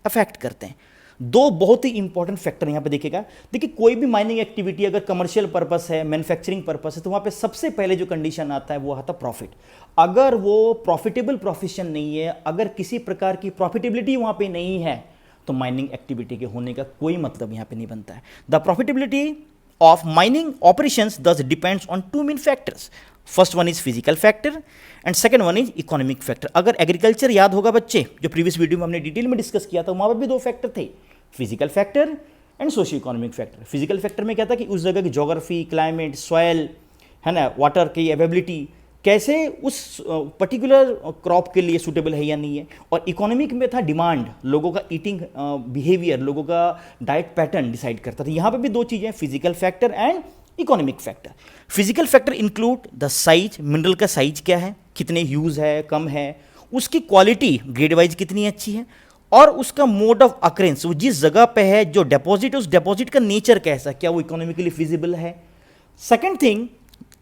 अफेक्ट करते हैं। दो बहुत ही इंपॉर्टेंट फैक्टर यहां पे देखिएगा। देखिए कोई भी माइनिंग एक्टिविटी अगर कमर्शियल पर्पस है, मैन्युफैक्चरिंग पर्पस है, तो वहां पे सबसे पहले जो कंडीशन आता है वो आता है प्रॉफिट। अगर वो प्रॉफिटेबल प्रोफेशन नहीं है, अगर किसी प्रकार की प्रॉफिटेबिलिटी वहां पे नहीं है, तो माइनिंग एक्टिविटी के होने का कोई मतलब यहां पे नहीं बनता है। The profitability of mining operations thus depends on two main factors. First one is physical factor and second one is economic factor. अगर एग्रीकल्चर याद होगा बच्चे, जो प्रीवियस वीडियो में हमने डिटेल में डिस्कस किया था, वहां पर भी दो फैक्टर थे, physical factor and socio economic factor. Physical factor में क्या था कि उस जगह की ज्योग्राफी, क्लाइमेट, सॉयल, है ना, वाटर की अवेलेबिलिटी, कैसे उस पर्टिकुलर क्रॉप के लिए सूटेबल है या नहीं है। और इकोनॉमिक में था डिमांड, लोगों का ईटिंग बिहेवियर, लोगों का डाइट पैटर्न डिसाइड करता था। यहाँ पे भी दो चीज़ें, physical factor and economic factor. Physical factor include the size, mineral का साइज क्या है, कितने ह्यूज है, कम है, उसकी क्वालिटी ग्रेड वाइज कितनी अच्छी है, और उसका मोड ऑफ अक्रेंस, वो जिस जगह पे है जो डिपॉजिट, उस डिपॉजिट का नेचर कैसा है, क्या वो इकोनॉमिकली फिजिबल है। सेकंड थिंग,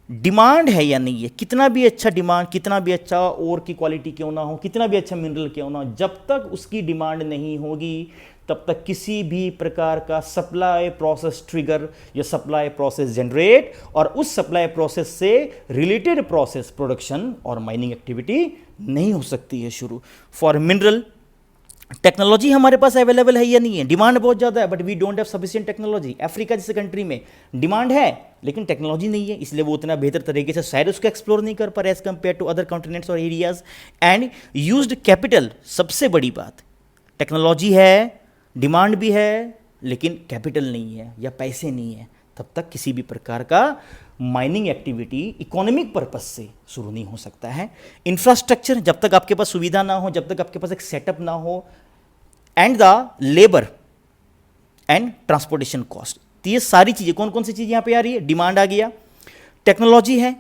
डिमांड है या नहीं है, कितना भी अच्छा डिमांड, कितना भी अच्छा ओर की क्वालिटी क्यों ना हो, कितना भी अच्छा मिनरल क्यों ना हो, जब तक उसकी डिमांड नहीं होगी तब तक किसी भी प्रकार का सप्लाई प्रोसेस ट्रिगर या सप्लाई प्रोसेस जनरेट और उस सप्लाई प्रोसेस से रिलेटेड प्रोसेस प्रोडक्शन और माइनिंग एक्टिविटी नहीं हो सकती है शुरू। फॉर मिनरल, टेक्नोलॉजी हमारे पास अवेलेबल है या नहीं है, डिमांड बहुत ज़्यादा है but we don't have sufficient technology. Africa जैसे कंट्री में डिमांड है लेकिन टेक्नोलॉजी नहीं है, इसलिए वो उतना बेहतर तरीके से शायद उसको एक्सप्लोर नहीं कर पा रहे as compare to other continents और एरियाज। एंड यूज्ड कैपिटल, सबसे बड़ी बात, टेक्नोलॉजी है, डिमांड भी है लेकिन कैपिटल नहीं है या पैसे नहीं है, तब तक किसी भी प्रकार का माइनिंग एक्टिविटी इकोनॉमिक पर्पस से शुरू नहीं हो सकता है। इंफ्रास्ट्रक्चर, जब तक आपके पास सुविधा ना हो, जब तक आपके पास एक सेटअप ना हो, and the labour and transportation cost, तो ये सारी चीज़ें, कौन कौन सी चीज़ यहाँ पे आ रही है, डिमांड आ गया, टेक्नोलॉजी है,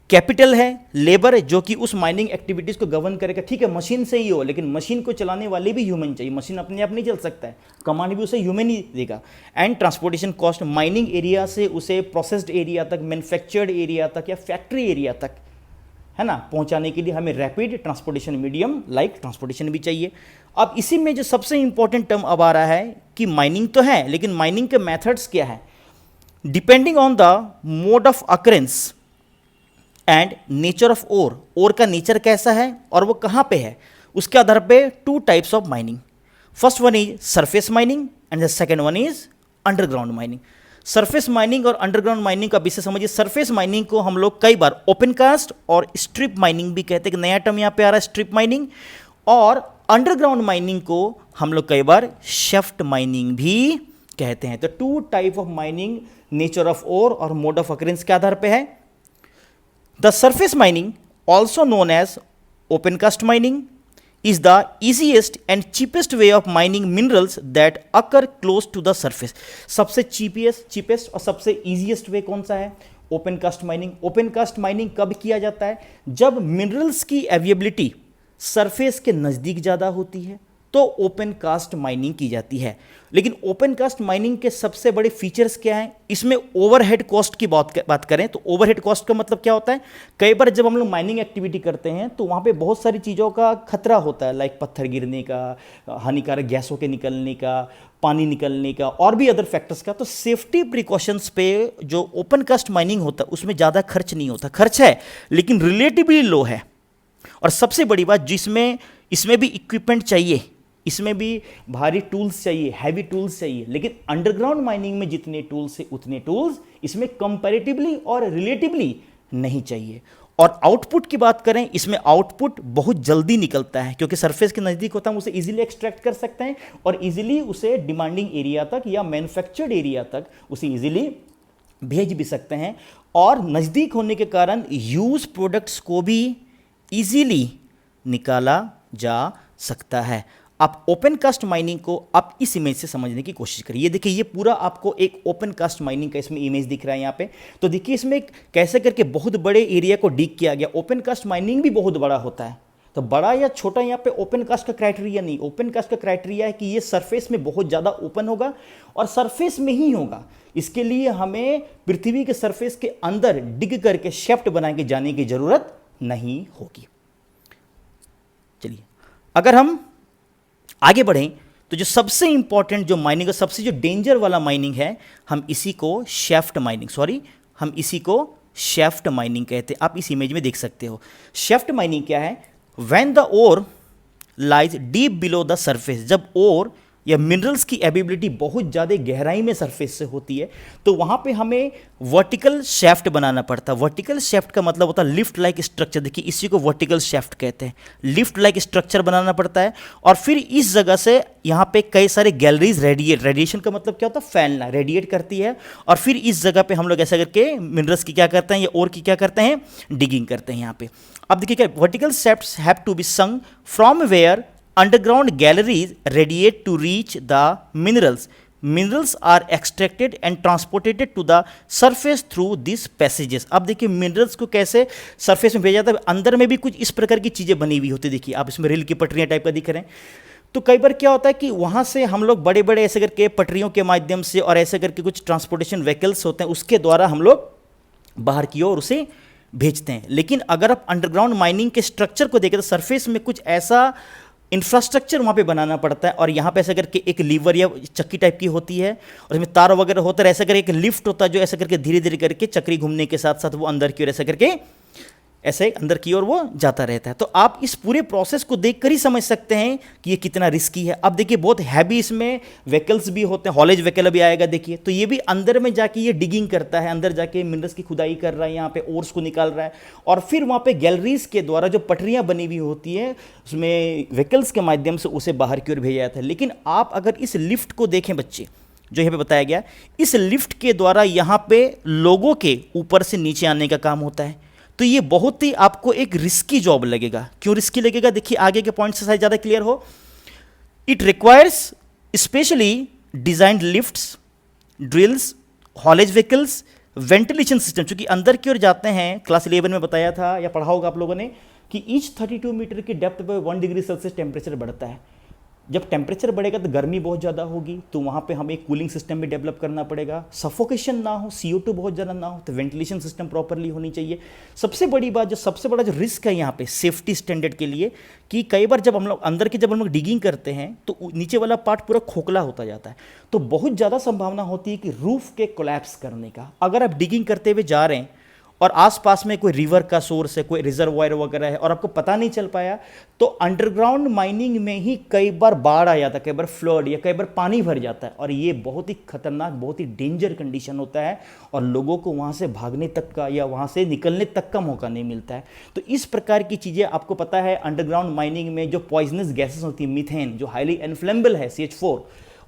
कैपिटल है, लेबर है जो कि उस माइनिंग एक्टिविटीज़ को गवर्न करेगा। ठीक है, मशीन से ही हो लेकिन मशीन को चलाने वाले भी ह्यूमन चाहिए, मशीन अपने आप नहीं चल सकता है, कमांड भी उसे ह्यूमन ही देगा। And transportation cost, mining area से उसे प्रोसेस्ड एरिया तक, मैन्युफैक्चर्ड एरिया तक या फैक्ट्री एरिया तक, है ना, पहुंचाने के लिए हमें rapid transportation medium like transportation भी चाहिए। अब इसी में जो सबसे इंपॉर्टेंट टर्म अब आ रहा है कि माइनिंग तो है लेकिन माइनिंग के मेथड्स क्या है, depending on the mode of occurrence and nature of ore का नेचर कैसा है और वो कहाँ पे है, उसके आधार पे two types of mining. First one is surface mining and the second one is underground mining. Surface mining और अंडरग्राउंड माइनिंग का विषय समझिए। सरफेस माइनिंग को हम लोग कई बार ओपन कास्ट और स्ट्रिप माइनिंग भी कहते हैं, नया टर्म यहाँ पे आ रहा है स्ट्रिप माइनिंग। और अंडरग्राउंड माइनिंग को हम लोग कई बार शेफ्ट माइनिंग भी कहते हैं। तो two type of mining, nature of ore और मोड ऑफ अकरेंस के आधार पे है। The surface mining, also known as open cast mining, is the easiest and cheapest way of mining minerals that occur close to the surface. सबसे cheapest और सबसे easiest way कौन सा है, open cast mining. Open cast mining कब किया जाता है, जब मिनरल्स की अवेलेबिलिटी सरफेस के नज़दीक ज़्यादा होती है तो ओपन कास्ट माइनिंग की जाती है। लेकिन ओपन कास्ट माइनिंग के सबसे बड़े फीचर्स क्या हैं, इसमें ओवरहेड कॉस्ट की बात करें तो ओवरहेड कॉस्ट का मतलब क्या होता है, कई बार जब हम लोग माइनिंग एक्टिविटी करते हैं तो वहाँ पे बहुत सारी चीज़ों का खतरा होता है, लाइक पत्थर गिरने का, हानिकारक गैसों के निकलने का, पानी निकलने का और भी अदर फैक्टर्स का। तो सेफ्टी प्रिकॉशंस पे जो ओपन कास्ट माइनिंग होता है उसमें ज़्यादा खर्च नहीं होता, खर्च है लेकिन रिलेटिवली लो है। और सबसे बड़ी बात, जिसमें इसमें भी इक्विपमेंट चाहिए, इसमें भी भारी टूल्स चाहिए, हैवी टूल्स चाहिए, लेकिन अंडरग्राउंड माइनिंग में जितने टूल्स है उतने टूल्स इसमें कंपैरेटिवली और रिलेटिवली नहीं चाहिए। और आउटपुट की बात करें, इसमें आउटपुट बहुत जल्दी निकलता है क्योंकि सरफेस के नज़दीक होता है, हम उसे इजीली एक्सट्रैक्ट कर सकते हैं और इजीली उसे डिमांडिंग एरिया तक या मैन्युफैक्चर्ड एरिया तक उसे इजीली भेज भी सकते हैं। और नज़दीक होने के कारण यूज प्रोडक्ट्स को भी इजीली निकाला जा सकता है। आप ओपन कास्ट माइनिंग को आप इस इमेज से समझने की कोशिश करिए। ये देखिए, ये पूरा आपको एक ओपन कास्ट माइनिंग का इसमें इमेज दिख रहा है यहाँ पे। तो देखिए इसमें कैसे करके बहुत बड़े एरिया को डिग किया गया। ओपन कास्ट माइनिंग भी बहुत बड़ा होता है, तो बड़ा या छोटा यहाँ पे ओपन कास्ट का क्राइटेरिया नहीं। ओपन कास्ट का क्राइटेरिया है कि ये सरफेस में बहुत ज़्यादा ओपन होगा और सरफेस में ही होगा। इसके लिए हमें पृथ्वी के सरफेस के अंदर डिग करके शेफ्ट बना के जाने की ज़रूरत नहीं होगी। चलिए, अगर हम आगे बढ़ें तो जो सबसे इंपॉर्टेंट जो माइनिंग, सबसे जो डेंजर वाला माइनिंग है, हम इसी को शेफ्ट माइनिंग कहते हैं। आप इस इमेज में देख सकते हो। शेफ्ट माइनिंग क्या है, when the ore lies deep below the surface, जब ओर या मिनरल्स की एबिलिटी बहुत ज़्यादा गहराई में सरफेस से होती है, तो वहाँ पे हमें वर्टिकल शेफ्ट बनाना पड़ता है। वर्टिकल शेफ्ट का मतलब होता है लिफ्ट लाइक स्ट्रक्चर। देखिए इसी को वर्टिकल शेफ्ट कहते हैं। लिफ्ट लाइक स्ट्रक्चर बनाना पड़ता है और फिर इस जगह से यहाँ पे कई सारे गैलरीज रेडिएशन का मतलब क्या होता है, फैलना, रेडिएट करती है। और फिर इस जगह पे हम लोग ऐसा करके मिनरल्स की क्या करते हैं, या और की क्या करते हैं, डिगिंग करते हैं यहाँ पे। अब देखिए क्या, vertical shafts have to be sunk from where underground galleries radiate to reach the minerals. Minerals are extracted and transported to the surface through these passages. अब देखिए मिनरल्स को कैसे सरफेस में भेजा जाता है, अंदर में भी कुछ इस प्रकार की चीज़ें बनी हुई होती है। देखिए आप इसमें रेल की पटरियाँ टाइप का दिख रहे हैं। तो कई बार क्या होता है कि वहाँ से हम लोग बड़े बड़े ऐसे करके पटरियों के माध्यम से और ऐसे करके कुछ ट्रांसपोर्टेशन व्हीकल्स होते हैं, उसके द्वारा हम लोग बाहर की ओर उसे भेजते हैं। लेकिन अगर आप अंडरग्राउंड माइनिंग के स्ट्रक्चर को देखें तो सरफेस में कुछ ऐसा इंफ्रास्ट्रक्चर वहाँ पे बनाना पड़ता है, और यहाँ पे ऐसा करके एक लीवर या चक्की टाइप की होती है और इसमें तार वगैरह होता है, ऐसा करके एक लिफ्ट होता है जो ऐसा करके धीरे धीरे करके चक्री घूमने के साथ साथ वो अंदर की ओर ऐसा करके ऐसे अंदर की ओर वो जाता रहता है। तो आप इस पूरे प्रोसेस को देखकर ही समझ सकते हैं कि ये कितना रिस्की है। अब देखिए बहुत हैवी इसमें व्हीकल्स भी होते हैं, हॉलेज व्हीकल भी आएगा देखिए, तो ये भी अंदर में जाके ये डिगिंग करता है, अंदर जाके मिनरल्स की खुदाई कर रहा है, यहाँ पे ओर्स को निकाल रहा है, और फिर वहाँ पे गैलरीज के द्वारा जो पटरियाँ बनी हुई होती है उसमें व्हीकल्स के माध्यम से उसे बाहर की ओर भेजा जाता है। लेकिन आप अगर इस लिफ्ट को देखें बच्चे, जो यहाँ पे बताया गया, इस लिफ्ट के द्वारा यहाँ पे लोगों के ऊपर से नीचे आने का काम होता है। तो ये बहुत ही आपको एक रिस्की जॉब लगेगा। क्यों रिस्की लगेगा, देखिए आगे के पॉइंट से शायद ज़्यादा क्लियर हो। It requires specially designed lifts, drills, haulage vehicles, ventilation system. चूंकि अंदर की ओर जाते हैं, क्लास 11 में बताया था या पढ़ा होगा आप लोगों ने कि ईच 32 मीटर की डेप्थ पर 1 डिग्री सेल्सियस टेम्परेचर बढ़ता है। जब टेम्परेचर बढ़ेगा तो गर्मी बहुत ज़्यादा होगी, तो वहाँ पे हमें कूलिंग सिस्टम भी डेवलप करना पड़ेगा। सफोकेशन ना हो, CO2 बहुत ज़्यादा ना हो, तो वेंटिलेशन सिस्टम प्रॉपरली होनी चाहिए। सबसे बड़ी बात, जो सबसे बड़ा जो रिस्क है यहाँ पे सेफ्टी स्टैंडर्ड के लिए, कि कई बार जब हम लोग जब हम लोग डिगिंग करते हैं तो नीचे वाला पार्ट पूरा खोखला होता जाता है, तो बहुत ज़्यादा संभावना होती है कि रूफ के कोलैप्स करने का। अगर आप डिगिंग करते हुए जा रहे हैं और आसपास में कोई रिवर का सोर्स है, कोई रिजर्वायर वगैरह है और आपको पता नहीं चल पाया, तो अंडरग्राउंड माइनिंग में ही कई बार बाढ़ आ जाता है, कई बार फ्लड या कई बार पानी भर जाता है, और ये बहुत ही खतरनाक, बहुत ही डेंजर कंडीशन होता है और लोगों को वहाँ से भागने तक का या वहाँ से निकलने तक का मौका नहीं मिलता है। तो इस प्रकार की चीज़ें आपको पता है, अंडरग्राउंड माइनिंग में जो पॉइजनस गैसेस होती है, मीथेन जो हाईली इन्फ्लेमेबल है, CH4,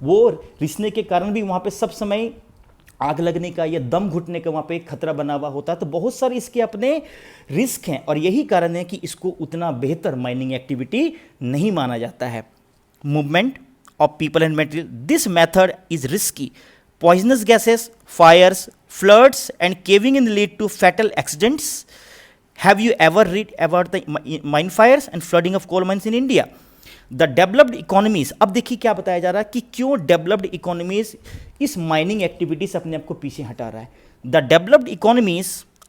वो रिसने के कारण भी वहाँ पे सब समय आग लगने का या दम घुटने का वहाँ पे खतरा बना हुआ होता है। तो बहुत सारे इसके अपने रिस्क हैं, और यही कारण है कि इसको उतना बेहतर माइनिंग एक्टिविटी नहीं माना जाता है। Movement of people and material, this method is risky, poisonous gases, fires, floods and caving in lead to fatal accidents. Have you ever read about the mine fires and flooding of coal mines in India? The developed economies, अब देखिए क्या बताया जा रहा है कि क्यों developed economies इस माइनिंग एक्टिविटी से अपने आप को पीछे हटा रहा है। The developed economies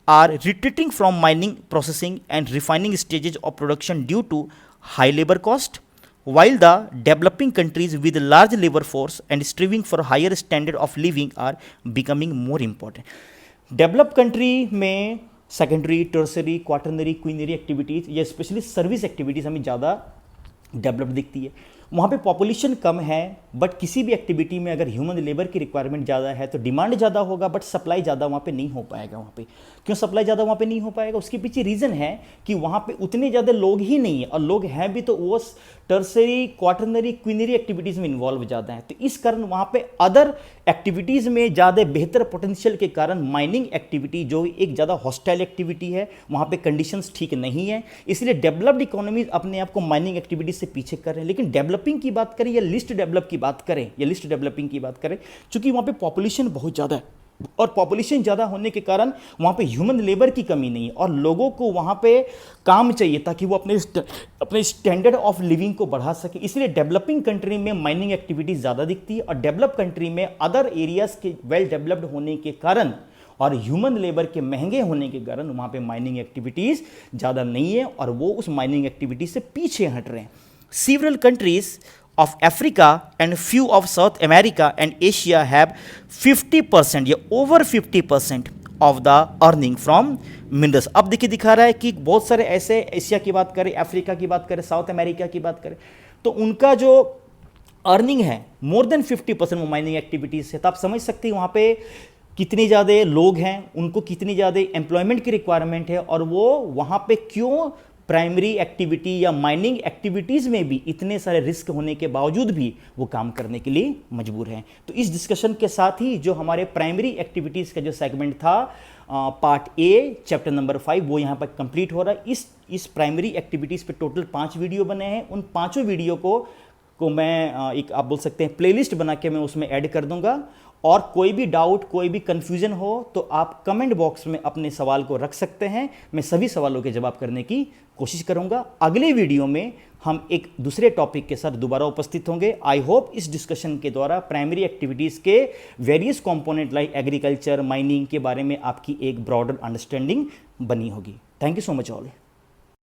are retreating from mining, processing and refining stages of production due to high labour cost, while the developing countries with large labor force and striving for higher standard of living are becoming more important. Develop country में secondary, tertiary, quaternary, quinary activities या specially service activities हमें ज़्यादा develop दिखती है। वहाँ पे population कम है, but किसी भी एक्टिविटी में अगर ह्यूमन लेबर की रिक्वायरमेंट ज़्यादा है तो डिमांड ज़्यादा होगा, बट सप्लाई ज़्यादा वहाँ पे नहीं हो पाएगा। वहाँ पे क्यों सप्लाई ज़्यादा वहाँ पे नहीं हो पाएगा, उसके पीछे रीज़न है कि वहाँ पे उतने ज़्यादा लोग ही नहीं है, और लोग हैं भी तो वो टर्सरी, क्वाटरनरी, क्वीनरी एक्टिविटीज़ में इन्वॉल्व ज़्यादा है। तो इस कारण वहाँ पे अदर एक्टिविटीज़ में ज़्यादा बेहतर पोटेंशियल के कारण माइनिंग एक्टिविटी जो एक ज़्यादा हॉस्टाइल एक्टिविटी है, वहाँ पे कंडीशंस ठीक नहीं है, इसलिए डेवलप्ड इकोनॉमीज अपने आप को माइनिंग एक्टिविटीज से पीछे कर रहे हैं। लेकिन डेवलपिंग की बात करें या लिस्ट डेवलप की बात करें या लिस्ट डेवलपिंग की बात करें, चूंकि वहाँ पे पॉपुलेशन बहुत ज़्यादा है और पॉपुलेशन ज़्यादा होने के कारण वहाँ पे ह्यूमन लेबर की कमी नहीं है और लोगों को वहाँ पे काम चाहिए ताकि वो अपने स्टैंडर्ड ऑफ लिविंग को बढ़ा सके, इसलिए डेवलपिंग कंट्री में माइनिंग एक्टिविटीज़ ज़्यादा दिखती है और डेवलप कंट्री में अदर एरियाज़ के वेल डेवलप्ड होने के कारण और ह्यूमन लेबर के महंगे होने के कारण वहाँ पे माइनिंग एक्टिविटीज़ ज़्यादा नहीं है और वो उस माइनिंग एक्टिविटीज़ से पीछे हट रहे हैं। Several countries of Africa and few of South America and Asia have 50% या over 50% of the earning from minerals। अब देखिए दिखा रहा है कि बहुत सारे ऐसे एशिया की बात करें, अफ्रीका की बात करें, साउथ अमेरिका की बात करें, तो उनका जो अर्निंग है मोर देन 50% वो माइनिंग एक्टिविटीज़ से, तो आप समझ सकते हैं वहाँ पे कितने ज़्यादा लोग हैं, उनको कितनी ज़्यादा एम्प्लॉयमेंट की रिक्वायरमेंट है, और वो वहाँ पे क्यों प्राइमरी एक्टिविटी या माइनिंग एक्टिविटीज़ में भी इतने सारे रिस्क होने के बावजूद भी वो काम करने के लिए मजबूर हैं। तो इस डिस्कशन के साथ ही जो हमारे प्राइमरी एक्टिविटीज़ का जो सेगमेंट था पार्ट ए चैप्टर नंबर 5 वो यहाँ पर कंप्लीट हो रहा है। इस प्राइमरी एक्टिविटीज़ पे टोटल 5 वीडियो बने हैं। उन पाँचों वीडियो को मैं एक आप बोल सकते हैं प्लेलिस्ट बना के मैं उसमें ऐड कर दूंगा, और कोई भी डाउट कोई भी कंफ्यूजन हो तो आप कमेंट बॉक्स में अपने सवाल को रख सकते हैं। मैं सभी सवालों के जवाब करने की कोशिश करूंगा। अगले वीडियो में हम एक दूसरे टॉपिक के साथ दोबारा उपस्थित होंगे। आई होप इस डिस्कशन के द्वारा प्राइमरी एक्टिविटीज़ के various component like agriculture, mining के बारे में आपकी एक ब्रॉडर अंडरस्टैंडिंग बनी होगी। Thank you so much all.